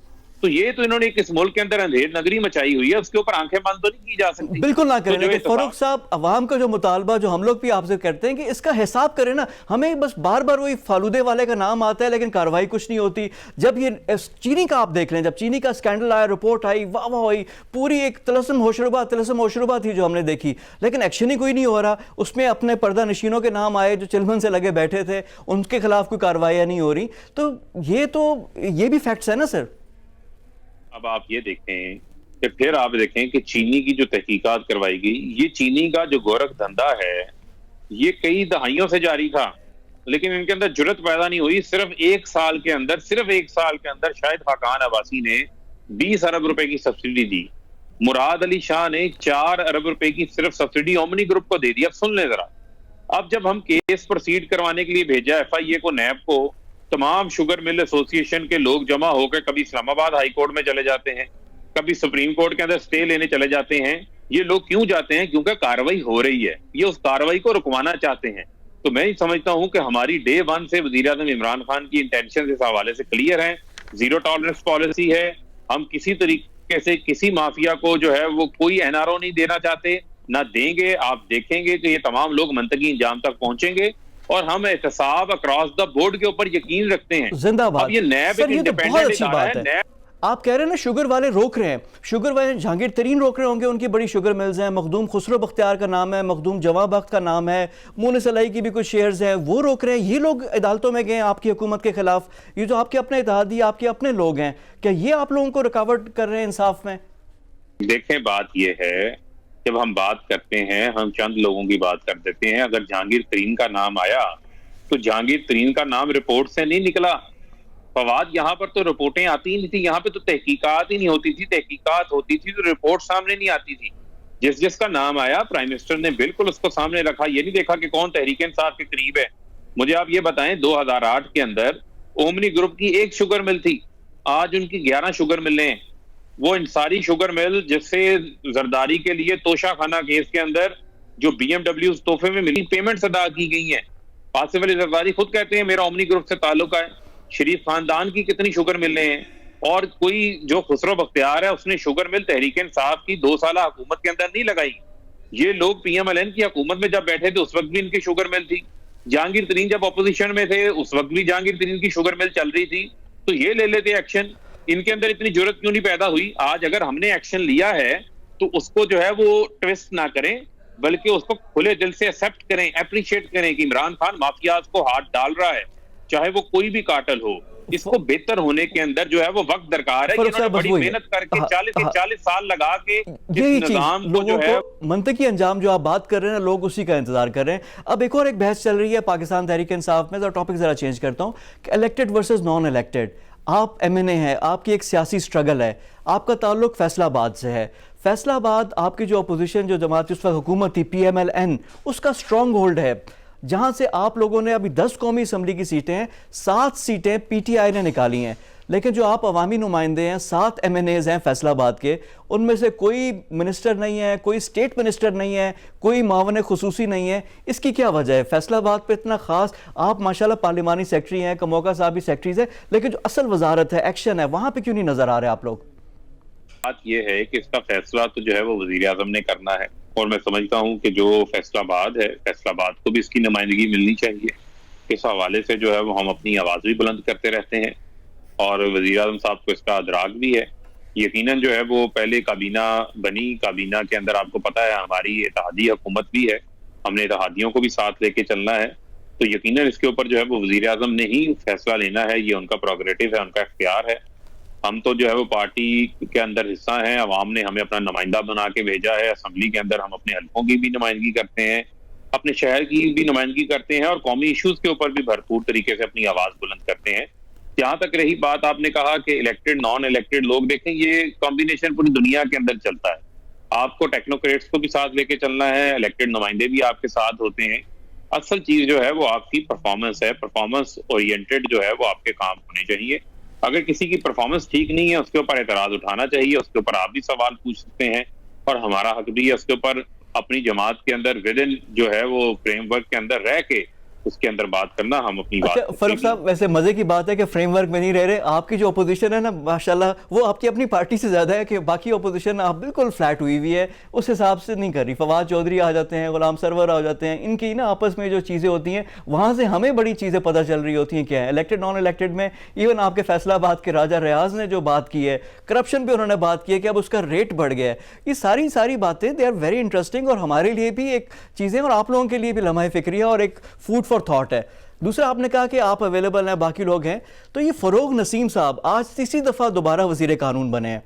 تو یہ تو انہوں نے اس ملک کے اندر اندھیر نگری مچائی ہوئی ہے، اس کے اوپر آنکھیں بند تو نہیں کی جا سکتی. بالکل نہ کریں. لیکن فاروق صاحب عوام کا جو مطالبہ جو ہم لوگ بھی آپ سے کرتے ہیں کہ اس کا حساب کریں نا. ہمیں بس بار بار وہی فالودے والے کا نام آتا ہے لیکن کارروائی کچھ نہیں ہوتی. جب یہ چینی کا آپ دیکھ لیں، جب چینی کا اسکینڈل آیا، رپورٹ آئی، واہ واہ ہوئی، پوری ایک طلسم ہوشربا تھی جو ہم نے دیکھی، لیکن ایکشن ہی کوئی نہیں ہو رہا. اس میں اپنے پردہ نشینوں کے نام آئے جو چلمن سے لگے بیٹھے تھے، ان کے خلاف کوئی کارروائیاں نہیں ہو رہی. تو یہ بھی فیکٹس ہے نا سر. اب آپ یہ دیکھیں کہ پھر آپ دیکھیں کہ چینی کی جو تحقیقات کروائی گئی، یہ چینی کا جو گورکھ دھندا ہے یہ کئی دہائیوں سے جاری تھا، لیکن ان کے اندر جرت پیدا نہیں ہوئی. صرف ایک سال کے اندر شاہد خاقان عباسی نے 20 ارب روپے کی سبسڈی دی. مراد علی شاہ نے 4 ارب روپے کی صرف سبسڈی اومنی گروپ کو دے دی. اب سن لیں ذرا. اب جب ہم کیس پروسیڈ کروانے کے لیے بھیجا ایف آئی اے کو، نیب کو، تمام شوگر مل ایسوسی ایشن کے لوگ جمع ہو کے کبھی اسلام آباد ہائی کورٹ میں چلے جاتے ہیں، کبھی سپریم کورٹ کے اندر سٹے لینے چلے جاتے ہیں. یہ لوگ کیوں جاتے ہیں؟ کیونکہ کارروائی ہو رہی ہے، یہ اس کارروائی کو رکوانا چاہتے ہیں. تو میں سمجھتا ہوں کہ ہماری ڈے 1 سے وزیر اعظم عمران خان کی انٹینشن اس حوالے سے کلیئر ہیں. زیرو ٹالرنس پالیسی ہے. ہم کسی طریقے سے کسی مافیا کو جو ہے وہ کوئی این آر او نہیں دینا چاہتے، نہ دیں گے. آپ دیکھیں گے کہ یہ تمام لوگ منطقی انجام تک پہنچیں گے، اور ہم احتساب اکراس دا بورڈ کے اوپر یقین رکھتے ہیں. زندہ باد. اب یہ نیب ایک انڈیپینڈنٹ ادارہ ہے. آپ کہہ رہے ہیں نا شوگر والے روک رہے ہیں، شوگر والے جہانگیر ترین روک رہے ہوں گے، ان کی بڑی شوگر ملز ہیں، مخدوم خسرو بختیار کا نام ہے، مخدوم جواں بخت کا نام ہے، مونس علائی کی بھی کچھ شیئرز ہیں، وہ روک رہے ہیں، یہ لوگ عدالتوں میں گئے ہیں آپ کی حکومت کے خلاف، یہ جو آپ کے اپنے اتحادی آپ کے اپنے لوگ ہیں، کیا یہ آپ لوگوں کو رکاوٹ کر رہے ہیں انصاف میں؟ دیکھیں بات یہ ہے، جب ہم بات کرتے ہیں ہم چند لوگوں کی بات کر دیتے ہیں. اگر جہانگیر ترین کا نام آیا تو جہانگیر ترین کا نام رپورٹ سے نہیں نکلا. فواد یہاں پر تو رپورٹیں آتی ہی نہیں تھی، یہاں پہ تو تحقیقات ہی نہیں ہوتی تھی، تحقیقات ہوتی تھی تو رپورٹ سامنے نہیں آتی تھی. جس کا نام آیا پرائم منسٹر نے بالکل اس کو سامنے رکھا، یہ نہیں دیکھا کہ کون تحریک انصاف کے قریب ہے. مجھے آپ یہ بتائیں 2008 کے اندر اومنی گروپ کی 1 شوگر مل تھی، آج ان کی 11 شوگر ملیں ہیں. وہ انصاری شوگر مل جس سے زرداری کے لیے توشہ خانہ کیس کے اندر جو بی ایم ڈبلیوز تحفے میں ملی پیمنٹس ادا کی گئی ہیں. آصف علی زرداری خود کہتے ہیں میرا اومنی گروپ سے تعلق ہے. شریف خاندان کی کتنی شوگر ملیں ہیں، اور کوئی جو خسرو بختیار ہے اس نے شوگر مل تحریک انصاف کی 2 سالہ حکومت کے اندر نہیں لگائی. یہ لوگ پی ایم ایل این کی حکومت میں جب بیٹھے تھے اس وقت بھی ان کی شوگر مل تھی. جہانگیر ترین جب اپوزیشن میں تھے اس وقت بھی جہانگیر ترین کی شوگر مل چل رہی تھی. تو یہ لے لیتے ایکشن. ان کے اندر اتنی جرت کیوں نہیں پیدا ہوئی؟ آج اگر ہم نے ایکشن لیا ہے تو اس کو جو ہے وہ ٹویسٹ نہ کریں، بلکہ اس کو کھلے دل سے ایکسپٹ کریں، اپریشیٹ کریں کہ عمران خان مافیاز کو ہاتھ ڈال رہا ہے، چاہے وہ کوئی بھی کارٹل ہو. اس کو بہتر ہونے کے اندر جو ہے وہ وقت درکار ہے کہ انہوں نے بڑی محنت کر کے 40 سال لگا کے یہی اس نظام چیز کو لوگوں جو ہے کو منطقی انجام جو آپ بات کر رہے ہیں لوگ اسی کا انتظار کر رہے ہیں. اب ایک اور ایک بحث چل رہی ہے پاکستان تحریک انصاف میں، ٹاپک ذرا چینج کرتا ہوں کہ الیکٹڈ ورسز نان الیکٹڈ. آپ ایم این اے ہیں، آپ کی ایک سیاسی سٹرگل ہے، آپ کا تعلق فیصل آباد سے ہے. فیصل آباد آپ کی جو اپوزیشن جو جماعت اس وقت حکومت تھی پی ایم ایل این، اس کا سٹرانگ ہولڈ ہے، جہاں سے آپ لوگوں نے ابھی 10 قومی اسمبلی کی سیٹیں ہیں، 7 سیٹیں پی ٹی آئی نے نکالی ہیں. لیکن جو آپ عوامی نمائندے ہیں، 7 ایم این ایز ہیں فیصل آباد کے، ان میں سے کوئی منسٹر نہیں ہے، کوئی اسٹیٹ منسٹر نہیں ہے، کوئی معاون خصوصی نہیں ہے. اس کی کیا وجہ ہے؟ فیصل آباد پہ اتنا خاص، آپ ماشاءاللہ پارلیمانی سیکٹری ہیں، کموکا صاحب بھی سیکٹریز ہیں، لیکن جو اصل وزارت ہے، ایکشن ہے، وہاں پہ کیوں نہیں نظر آ رہے آپ لوگ؟ بات یہ ہے کہ اس کا فیصلہ تو جو ہے وہ وزیر اعظم نے کرنا ہے، اور میں سمجھتا ہوں کہ جو فیصل آباد ہے، فیصل آباد کو بھی اس کی نمائندگی ملنی چاہیے. اس حوالے سے جو ہے وہ ہم اپنی آواز بھی بلند کرتے رہتے ہیں، اور وزیر اعظم صاحب کو اس کا ادراک بھی ہے. یقیناً جو ہے وہ پہلے کابینہ بنی، کابینہ کے اندر آپ کو پتہ ہے ہماری اتحادی حکومت بھی ہے، ہم نے اتحادیوں کو بھی ساتھ لے کے چلنا ہے. تو یقیناً اس کے اوپر جو ہے وہ وزیر اعظم نے ہی فیصلہ لینا ہے، یہ ان کا پروگریٹو ہے، ان کا اختیار ہے. ہم تو جو ہے وہ پارٹی کے اندر حصہ ہیں، عوام نے ہمیں اپنا نمائندہ بنا کے بھیجا ہے. اسمبلی کے اندر ہم اپنے حلقوں کی بھی نمائندگی کرتے ہیں، اپنے شہر کی بھی نمائندگی کرتے ہیں، اور قومی ایشوز کے اوپر بھی بھرپور طریقے سے اپنی آواز بلند کرتے ہیں. جہاں تک رہی بات آپ نے کہا کہ الیکٹڈ نان الیکٹڈ لوگ، دیکھیں یہ کمبینیشن پوری دنیا کے اندر چلتا ہے. آپ کو ٹیکنوکریٹس کو بھی ساتھ لے کے چلنا ہے، الیکٹڈ نمائندے بھی آپ کے ساتھ ہوتے ہیں. اصل چیز جو ہے وہ آپ کی پرفارمنس ہے، پرفارمنس اورینٹڈ جو ہے وہ آپ کے کام ہونے چاہیے. اگر کسی کی پرفارمنس ٹھیک نہیں ہے اس کے اوپر اعتراض اٹھانا چاہیے، اس کے اوپر آپ بھی سوال پوچھ سکتے ہیں، اور ہمارا حق بھی ہے اس کے اوپر اپنی جماعت کے اندر ودن جو ہے وہ فریم ورک کے اندر رہ کے اس کے اندر بات کرنا. ہم اپنی بات فاروق صاحب ویسے مزے کی بات ہے کہ فریم ورک میں نہیں رہ رہے. آپ کی جو اپوزیشن ہے نا ماشاءاللہ وہ آپ کی اپنی پارٹی سے زیادہ ہے کہ باقی اپوزیشن آپ بالکل فلیٹ ہوئی ہوئی ہے، اس حساب سے نہیں کر رہی. فواد چودھری آ جاتے ہیں، غلام سرور آ جاتے ہیں، ان کی نا آپس میں جو چیزیں ہوتی ہیں وہاں سے ہمیں بڑی چیزیں پتہ چل رہی ہوتی ہیں کیا ہے. الیکٹڈ نان الیکٹڈ میں ایون آپ کے فیصل آباد کے راجہ ریاض نے جو بات کی ہے، کرپشن پہ انہوں نے بات کی ہے کہ اب اس کا ریٹ بڑھ گیا ہے. یہ ساری باتیں دے آر ویری انٹرسٹنگ، اور ہمارے لیے بھی ایک چیزیں اور آپ لوگوں کے لیے بھی لمحہ فکریہ اور ایک فوڈ فار تھاٹ ہے. دوسرا آپ نے کہا کہ آپ اویلیبل ہیں، باقی لوگ ہیں، تو یہ فروغ نسیم صاحب آج تیسری دفعہ دوبارہ وزیر قانون بنے ہیں.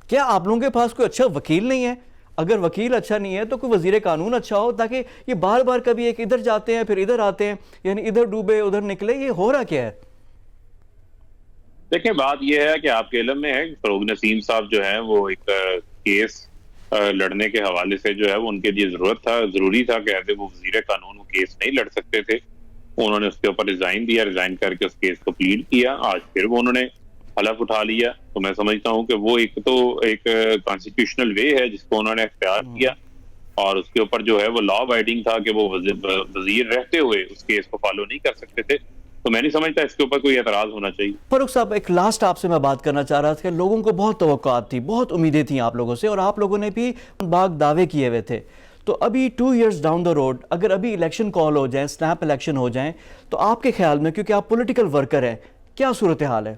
کیا آپ لوگوں کے پاس کوئی اچھا وکیل نہیں ہے؟ اگر وکیل اچھا نہیں ہے تو کوئی وزیر قانون اچھا ہو، تاکہ یہ بار بار کبھی ایک ادھر جاتے ہیں پھر ادھر آتے ہیں، یعنی ادھر ڈوبے ادھر نکلے. یہ ہو رہا کیا ہے؟ دیکھیں بات یہ ہے کہ آپ کے علم میں ہے فروغ نسیم صاحب جو ہیں وہ ایک کیس لڑنے کے حوالے سے جو ہے وہ ان کے لیے ضروری تھا کہ ایسے وہ وزیر قانون وہ کیس نہیں لڑ سکتے تھے. انہوں نے اس کے اوپر ریزائن دیا، ریزائن کر کے اس کیس کو پلیڈ کیا. آج پھر وہ انہوں نے حلف اٹھا لیا. تو میں سمجھتا ہوں کہ وہ ایک کانسٹیٹیوشنل وے ہے جس کو انہوں نے اختیار کیا، اور اس کے اوپر جو ہے وہ لا ابائڈنگ تھا کہ وہ وزیر رہتے ہوئے اس کیس کو فالو نہیں کر سکتے تھے. تو میں نہیں سمجھتا اس کے اوپر کوئی اعتراض ہونا چاہیے. فاروق صاحب ایک لاسٹ آپ سے میں بات کرنا چاہ رہا تھا کہ لوگوں کو بہت توقعات تھی، بہت امیدیں تھیں آپ لوگوں سے، اور آپ لوگوں نے بھی باغ دعوے کیے ہوئے تھے. تو ابھی 2 years ڈاؤن دا روڈ اگر ابھی الیکشن کال ہو جائیں، سنیپ الیکشن ہو جائیں، تو آپ کے خیال میں، کیونکہ آپ پولیٹیکل ورکر ہیں، کیا صورتحال ہے؟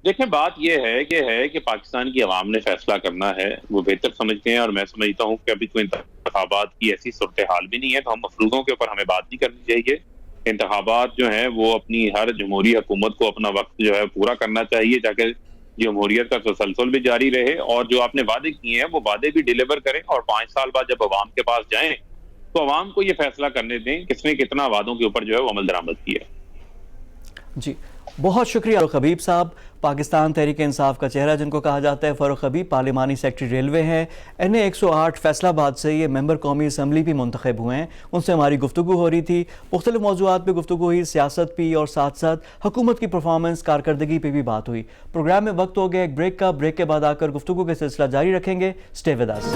دیکھیں بات یہ ہے کہ پاکستان کی عوام نے فیصلہ کرنا ہے، وہ بہتر سمجھتے ہیں، اور میں سمجھتا ہوں کہ ابھی کوئی انتخابات کی ایسی صورتحال بھی نہیں ہے تو ہم مفروضوں کے اوپر ہمیں بات نہیں کرنی چاہیے۔ انتخابات جو ہیں وہ اپنی ہر جمہوری حکومت کو اپنا وقت جو ہے پورا کرنا چاہیے تاکہ جمہوریت کا تسلسل بھی جاری رہے، اور جو آپ نے وعدے کیے ہیں وہ وعدے بھی ڈیلیور کریں، اور 5 سال بعد جب عوام کے پاس جائیں تو عوام کو یہ فیصلہ کرنے دیں کس نے کتنا وعدوں کے اوپر جو ہے وہ عمل درآمد کیا ہے۔ جی بہت شکریہ فاروق حبیب صاحب، پاکستان تحریک انصاف کا چہرہ جن کو کہا جاتا ہے فاروق حبیب، پارلیمانی سیکرٹری ریلوے ہیں، NA 108 فیصل آباد سے یہ ممبر قومی اسمبلی بھی منتخب ہوئے ہیں، ان سے ہماری گفتگو ہو رہی تھی، مختلف موضوعات پہ گفتگو ہوئی، سیاست بھی اور ساتھ ساتھ حکومت کی پرفارمنس کارکردگی پہ بھی بات ہوئی۔ پروگرام میں وقت ہو گیا ایک بریک کا، بریک کے بعد آ کر گفتگو کا سلسلہ جاری رکھیں گے، اسٹے ود اس۔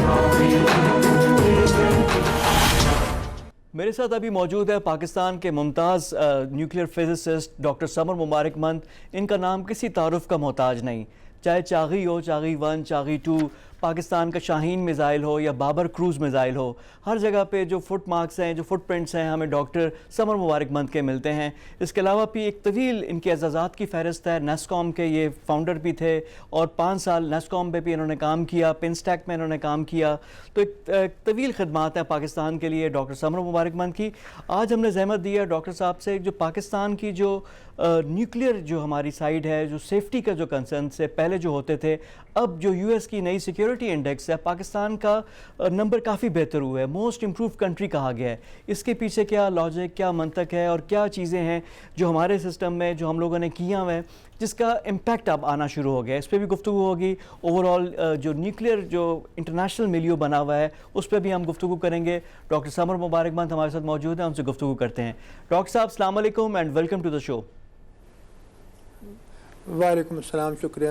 میرے ساتھ ابھی موجود ہے پاکستان کے ممتاز نیوکلیئر فزسسٹ ڈاکٹر سمر مبارک مند۔ ان کا نام کسی تعارف کا محتاج نہیں، چاہے چاغی ہو، چاغی 1، چاغی 2، پاکستان کا شاہین میزائل ہو یا بابر کروز میزائل ہو، ہر جگہ پہ جو فٹ مارکس ہیں، جو فٹ پرنٹس ہیں، ہمیں ڈاکٹر سمر مبارک مند کے ملتے ہیں۔ اس کے علاوہ بھی ایک طویل ان کے اعزازات کی فہرست ہے، نیسکوم کے یہ فاؤنڈر بھی تھے اور 5 سال نیسکوم پہ بھی انہوں نے کام کیا، پنسٹیک میں انہوں نے کام کیا، تو ایک طویل خدمات ہیں پاکستان کے لیے ڈاکٹر سمر مبارک مند کی۔ آج ہم نے زحمت دی ہے ڈاکٹر صاحب سے جو پاکستان کی جو نیوکلیئر جو ہماری سائیڈ ہے، جو سیفٹی کا جو کنسرن سے پہلے جو ہوتے تھے، اب جو US کی نئی سیکیورٹی انڈیکس ہے، پاکستان کا نمبر کافی بہتر ہوا ہے، موسٹ امپروو کنٹری کہا گیا ہے۔ اس کے پیچھے کیا لاجک، کیا منطق ہے اور کیا چیزیں ہیں جو ہمارے سسٹم میں جو ہم لوگوں نے کیا ہوئے جس کا امپیکٹ اب آنا شروع ہو گیا ہے، اس پہ بھی گفتگو ہوگی۔ اوور آل جو نیوکلیئر جو انٹرنیشنل ملیو بنا ہوا ہے اس پہ بھی ہم گفتگو کریں گے۔ ڈاکٹر سمر مبارک مند ہمارے ساتھ موجود ہیں، ان سے گفتگو کرتے ہیں۔ ڈاکٹر صاحب السلام علیکم اینڈ ویلکم ٹو دا شو۔ وعلیکم السلام، شکریہ۔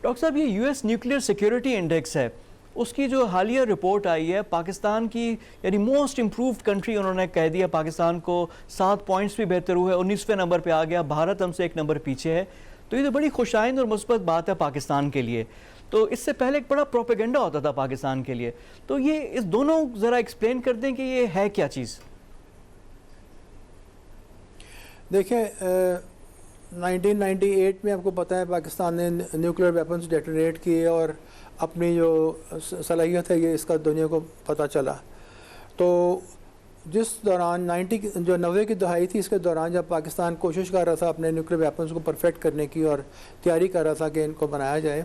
ڈاکٹر صاحب یہ US نیوکلیئر سیکیورٹی انڈیکس ہے، اس کی جو حالیہ رپورٹ آئی ہے پاکستان کی یعنی موسٹ امپرووڈ کنٹری انہوں نے کہہ دیا، پاکستان کو 7 پوائنٹس بھی بہتر ہوئے، 19ویں نمبر پہ آ گیا، بھارت ہم سے 1 نمبر پیچھے ہے، تو یہ تو بڑی خوشائند اور مثبت بات ہے پاکستان کے لیے۔ تو اس سے پہلے ایک بڑا پروپیگنڈا ہوتا تھا پاکستان کے لیے، تو یہ اس دونوں ذرا ایکسپلین کر دیں کہ یہ ہے کیا چیز؟ دیکھیں 1998 میں آپ کو پتہ ہے پاکستان نے نیوکلیئر ویپنز ڈیٹونیٹ کیے اور اپنی جو صلاحیت ہے یہ اس کا دنیا کو پتہ چلا۔ تو جس دوران 90 کی دہائی تھی، اس کے دوران جب پاکستان کوشش کر رہا تھا اپنے نیوکلیئر ویپنز کو پرفیکٹ کرنے کی اور تیاری کر رہا تھا کہ ان کو بنایا جائے،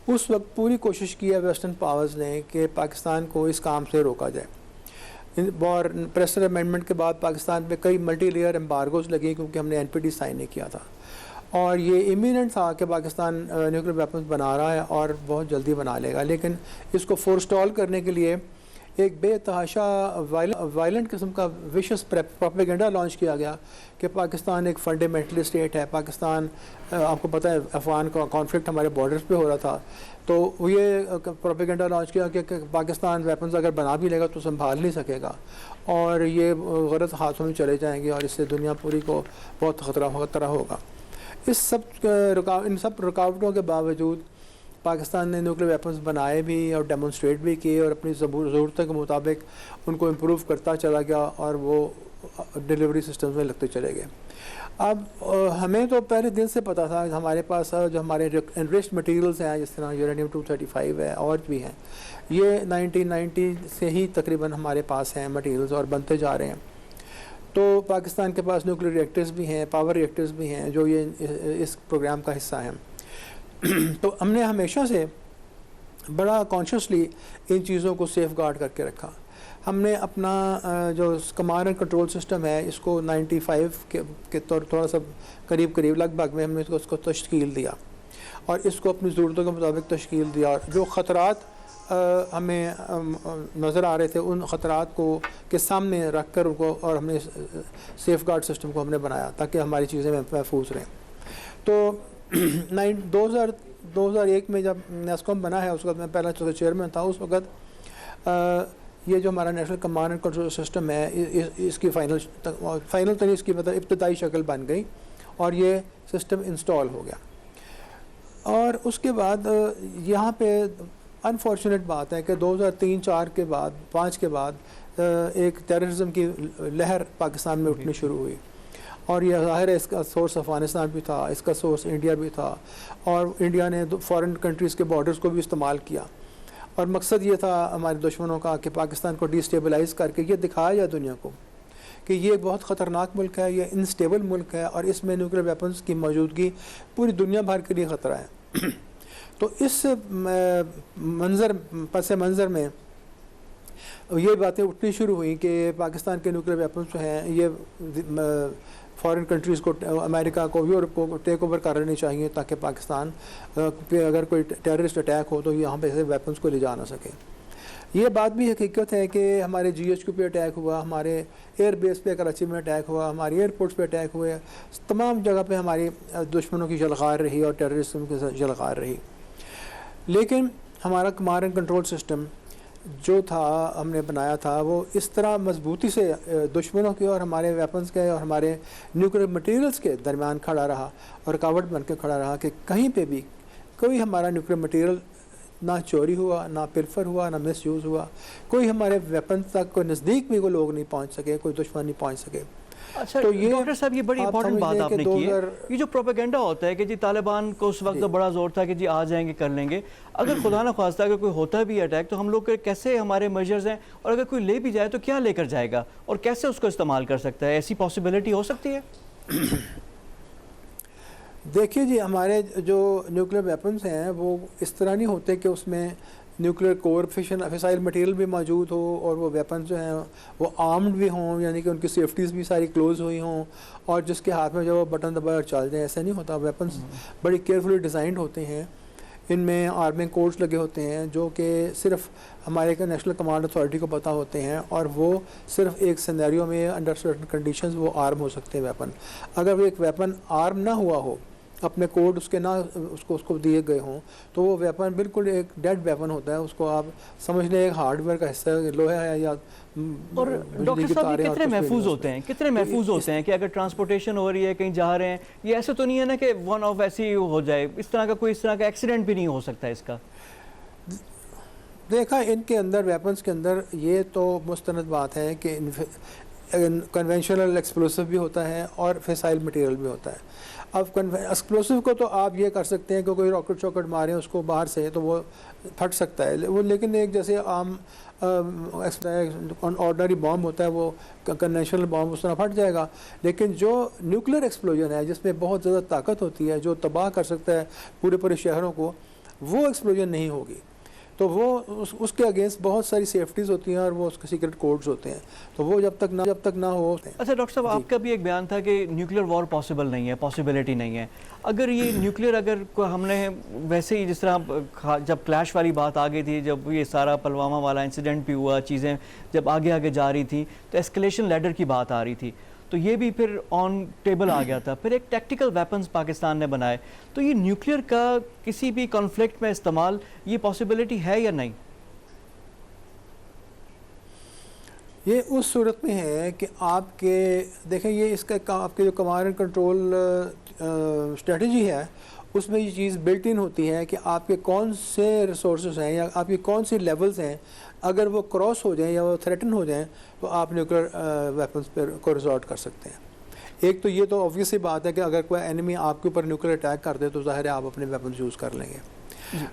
اس وقت پوری کوشش کی ہے ویسٹرن پاورز نے کہ پاکستان کو اس کام سے روکا جائے۔ اور پریسر امینڈمنٹ کے بعد پاکستان پہ کئی ملٹی لیئر امبارگوز لگی کیونکہ ہم نے NPT سائن نہیں کیا تھا، اور یہ امییننٹ تھا کہ پاکستان نیوکلیئر ویپنز بنا رہا ہے اور بہت جلدی بنا لے گا، لیکن اس کو فورسٹال کرنے کے لیے ایک بے تحاشا وائلنٹ قسم کا ویشس پروپیگنڈا لانچ کیا گیا کہ پاکستان ایک فنڈامنٹل اسٹیٹ ہے۔ پاکستان آپ کو پتہ ہے افغان کا کانفلکٹ ہمارے بارڈرز پہ ہو رہا تھا، تو یہ پروپیگنڈا لانچ کیا کہ پاکستان ویپنز اگر بنا بھی لے گا تو سنبھال نہیں سکے گا اور یہ غلط ہاتھوں میں چلے جائیں گے اور اس سے دنیا پوری کو بہت خطرہ ہوگا۔ ان سب رکاوٹوں کے باوجود پاکستان نے نیوکلیئر ویپنز بنائے بھی اور ڈیمونسٹریٹ بھی کیے اور اپنی ضرورتوں کے مطابق ان کو امپروو کرتا چلا گیا اور وہ ڈیلیوری سسٹمز میں لگتے چلے گئے۔ اب ہمیں تو پہلے دن سے پتہ تھا کہ ہمارے پاس جو ہمارے انریچڈ مٹیریلز ہیں جس طرح یورینیم 235 ہے اور بھی ہیں، یہ 1990 سے ہی تقریباً ہمارے پاس ہیں مٹیریلز اور بنتے جا رہے ہیں۔ تو پاکستان کے پاس نیوکلیئر ریئیکٹرز بھی ہیں، پاور ریئیکٹرز بھی ہیں جو یہ اس پروگرام کا حصہ ہیں۔ تو ہم نے ہمیشہ سے بڑا کانشیسلی ان چیزوں کو سیف گارڈ کر کے رکھا۔ ہم نے اپنا جو کمانڈ اینڈ کنٹرول سسٹم ہے اس کو 95 کے تھوڑا سا قریب لگ بھگ میں ہم نے اس کو تشکیل دیا اور اس کو اپنی ضرورتوں کے مطابق تشکیل دیا، اور جو خطرات ہمیں نظر آ رہے تھے ان خطرات کو کے سامنے رکھ کر ان کو اور ہم نے سیف گارڈ سسٹم کو ہم نے بنایا تاکہ ہماری چیزیں محفوظ رہیں۔ تو 2001 میں جب نیسکوم بنا ہے اس وقت میں پہلا چیئرمین تھا، اس وقت یہ جو ہمارا national command and control system ہے اس کی فائنل تری اس کی مطلب ابتدائی شکل بن گئی اور یہ سسٹم انسٹال ہو گیا۔ اور اس کے بعد یہاں پہ انفارچونیٹ بات ہے کہ 2003-4 کے بعد 5 کے بعد ایک ٹیررزم کی لہر پاکستان میں اٹھنی شروع ہوئی اور یہ ظاہر ہے اس کا سورس افغانستان بھی تھا, اس کا سورس انڈیا بھی تھا, اور انڈیا نے فارن کنٹریز کے بارڈرز کو بھی استعمال کیا, اور مقصد یہ تھا ہمارے دشمنوں کا کہ پاکستان کو ڈی اسٹیبلائز کر کے یہ دکھایا جائے دنیا کو کہ یہ ایک بہت خطرناک ملک ہے, یہ انسٹیبل ملک ہے, اور اس میں نیوکلیر ویپنز کی موجودگی پوری دنیا بھر کے لیے خطرہ ہے. تو اس پس منظر میں یہ باتیں اٹھنی شروع ہوئیں کہ پاکستان کے نیوکلیر ویپنز جو ہیں یہ فارن کنٹریز کو, امریکہ کو, یورپ کو ٹیک اوور کر لینی چاہیے تاکہ پاکستان پہ اگر کوئی ٹیررسٹ اٹیک ہو تو یہاں پہ ایسے ویپنز کو لے جا نہ سکے. یہ بات بھی حقیقت ہے کہ ہمارے GHQ پہ اٹیک ہوا, ہمارے ایئر بیس پہ کراچی میں اٹیک ہوا, ہماری ایئرپورٹس پہ اٹیک ہوئے, تمام جگہ پہ ہماری دشمنوں کی جلغار رہی اور ٹیررسٹوں کی جلغار رہی. لیکن ہمارا کمانڈ اینڈ کنٹرول سسٹم جو تھا ہم نے بنایا تھا وہ اس طرح مضبوطی سے دشمنوں کے اور ہمارے ویپنز کے اور ہمارے نیوکلیر مٹیریلز کے درمیان کھڑا رہا اور رکاوٹ بن کے کھڑا رہا کہ کہیں پہ بھی کوئی ہمارا نیوکلیر مٹیریل نہ چوری ہوا, نہ پلفر ہوا, نہ مس یوز ہوا, کوئی ہمارے ویپن تک کوئی نزدیک بھی کوئی لوگ نہیں پہنچ سکے, کوئی دشمن نہیں پہنچ سکے. اچھا تو یہ ڈاکٹر صاحب یہ بڑی امپورٹنٹ بات آپ نے کی ہے, یہ جو پروپیگنڈا ہوتا ہے کہ جی طالبان کو اس وقت تو بڑا زور تھا کہ جی آ جائیں گے کر لیں گے, اگر خدا نہ خواستہ اگر کوئی ہوتا بھی اٹیک تو ہم لوگ کیسے ہمارے میجرز ہیں, اور اگر کوئی لے بھی جائے تو کیا لے کر جائے گا اور کیسے اس کو استعمال کر سکتا ہے, ایسی پاسبلٹی ہو سکتی ہے؟ دیکھیے جی ہمارے جو نیوکلیر ویپنز ہیں وہ اس طرح نہیں ہوتے کہ اس میں نیوکلیر کور فسائل مٹیریل بھی موجود ہو اور وہ ویپنز جو ہیں وہ آرمڈ بھی ہوں, یعنی کہ ان کی سیفٹیز بھی ساری کلوز ہوئی ہوں اور جس کے ہاتھ میں جو وہ بٹن دبائے اور چل جائے, ایسا نہیں ہوتا. ویپنز بڑی کیئرفلی ڈیزائنڈ ہوتے ہیں, ان میں آرمنگ کوڈز لگے ہوتے ہیں جو کہ صرف ہمارے نیشنل کمانڈ اتھارٹی کو پتہ ہوتے ہیں, اور وہ صرف ایک سینیریو میں انڈر سرٹن کنڈیشنز وہ آرم ہو سکتے ہیں ویپن. اگر وہ ایک ویپن آرم نہ ہوا ہو, اپنے کوڈ اس کے نہ اس کو دیے گئے ہوں, تو وہ ویپن بالکل ایک ڈیڈ ویپن ہوتا ہے. اس کو آپ سمجھ لیں ایک ہارڈ ویئر کا حصہ لوہا ہے یا اور ڈاکٹر صاحب یہ کتنے محفوظ ہوتے ہیں, کتنے محفوظ ہوتے ہیں کہ اگر ٹرانسپورٹیشن ہو رہی ہے کہیں جا رہے ہیں, یہ ایسے تو نہیں ہے نا کہ ون آف ایسی ہو جائے, اس طرح کا کوئی اس طرح کا ایکسیڈنٹ بھی نہیں ہو سکتا اس کا؟ دیکھا ان کے اندر ویپنز کے اندر یہ تو مستند بات ہے کہ کنونشنل ایکسپلوسو بھی ہوتا ہے اور فسائل مٹیریل بھی ہوتا ہے. اب ایکسپلوسو کو تو آپ یہ کر سکتے ہیں کہ کوئی راکٹ چوکٹ ماریں اس کو باہر سے تو وہ پھٹ سکتا ہے, وہ لیکن ایک جیسے عام آرڈنری بام ہوتا ہے وہ کنونشنل بام اس طرح پھٹ جائے گا. لیکن جو نیوکلیر ایکسپلوژن ہے جس میں بہت زیادہ طاقت ہوتی ہے, جو تباہ کر سکتا ہے پورے شہروں کو, وہ ایکسپلوژن نہیں ہوگی. تو وہ اس کے اگینسٹ بہت ساری سیفٹیز ہوتی ہیں اور وہ اس کے سیکرٹ کوڈز ہوتے ہیں, تو وہ جب تک نہ ہو. اچھا ڈاکٹر صاحب آپ کا بھی ایک بیان تھا کہ نیوکلیر وار پاسبل نہیں ہے, پاسبلٹی نہیں ہے. اگر یہ نیوکلیر اگر ہم نے ویسے ہی جس طرح جب کلیش والی بات آ گئی تھی, جب یہ سارا پلوامہ والا انسیڈنٹ بھی ہوا, چیزیں جب آگے جا رہی تھی تو ایسکلیشن لیڈر کی بات آ رہی تھی, تو یہ بھی پھر آن ٹیبل آ گیا تھا. پھر ایک ٹیکٹیکل ویپنز پاکستان نے بنائے, تو یہ نیوکلیر کا کسی بھی کانفلکٹ میں استعمال یہ پاسبلٹی ہے یا نہیں؟ یہ اس صورت میں ہے کہ آپ کے دیکھیں یہ اس کا آپ کے جو کمانڈ اینڈ کنٹرول اسٹریٹجی ہے اس میں یہ چیز بلٹ ان ہوتی ہے کہ آپ کے کون سے ریسورسز ہیں یا آپ کی کون سی لیولز ہیں, اگر وہ کراس ہو جائیں یا وہ تھریٹن ہو جائیں تو آپ نیوکلیر ویپنز پر کو ریزورٹ کر سکتے ہیں. ایک تو یہ تو آبویس ہی بات ہے کہ اگر کوئی اینیمی آپ کے اوپر نیوکلیر اٹیک کر دے تو ظاہر ہے آپ اپنے ویپنز یوز کر لیں گے.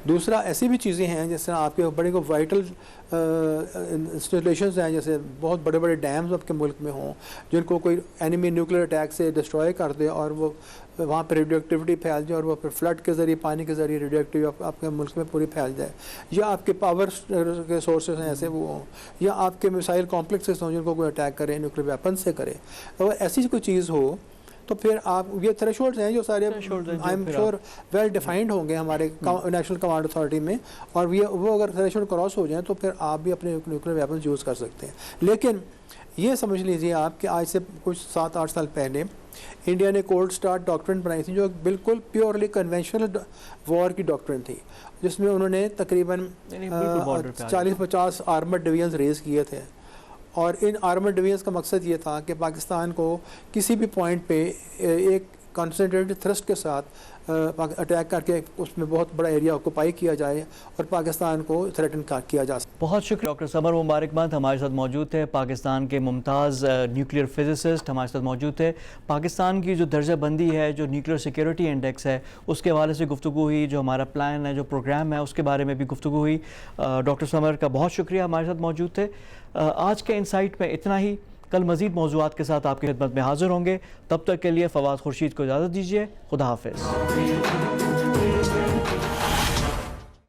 دوسرا ایسی بھی چیزیں ہیں جس طرح آپ کے بڑے کو وائٹل انسٹالیشنز ہیں, جیسے بہت بڑے بڑے ڈیمز آپ کے ملک میں ہوں جن کو کوئی اینیمی نیوکلیر اٹیک سے ڈسٹروائے کر دے اور وہ وہاں پہ ریڈیو ایکٹیویٹی پھیل جائے اور وہ پھر فلڈ کے ذریعے پانی کے ذریعے ریڈیو ایکٹیو آپ کے ملک میں پوری پھیل جائے, یا آپ کے پاور کے سورسز ہیں ایسے وہ ہوں, یا آپ کے میسائل کمپلیکسز ہوں جن کو کوئی اٹیک کرے نیوکلیر ویپن سے کرے, اگر ایسی کوئی چیز ہو تو پھر آپ یہ تھریشولڈز ہیں جو سارے I am sure well defined ہوں گے ہمارے نیشنل کمانڈ اتھارٹی میں, اور وہ اگر تھریشولڈ کراس ہو جائیں تو پھر آپ بھی اپنے نیوکلیر ویپنز یوز کر سکتے ہیں. لیکن یہ سمجھ لیجیے آپ کہ آج سے کچھ 7-8 سال پہلے انڈیا نے کولڈ سٹارٹ ڈاکٹرن بنائی تھی جو بالکل پیورلی کنونشنل وار کی ڈاکٹرن تھی, جس میں انہوں نے تقریباً 40-50 آرمڈ ڈویژنز ریز کیے تھے, اور ان آرمڈ ڈویژنز کا مقصد یہ تھا کہ پاکستان کو کسی بھی پوائنٹ پہ ایک کنسنٹریٹڈ تھرسٹ کے ساتھ اٹیک کر کے اس میں بہت بڑا ایریا آکوپائی کیا جائے اور پاکستان کو تھریٹن کیا جا سکے. بہت شکریہ ڈاکٹر سمر مبارکباد. ہمارے ساتھ موجود تھے پاکستان کے ممتاز نیوکلیئر فزسسٹ, ہمارے ساتھ موجود تھے. پاکستان کی جو درجہ بندی ہے, جو نیوکلیئر سیکیورٹی انڈیکس ہے, اس کے حوالے سے گفتگو ہوئی. جو ہمارا پلان ہے, جو پروگرام ہے, اس کے بارے میں بھی گفتگو ہوئی. ڈاکٹر سمر کا بہت شکریہ, ہمارے ساتھ موجود تھے. آج کے انسائٹ میں اتنا ہی. کل مزید موضوعات کے ساتھ آپ کی خدمت میں حاضر ہوں گے. تب تک کے لیے فواد خورشید کو اجازت دیجیے. خدا حافظ.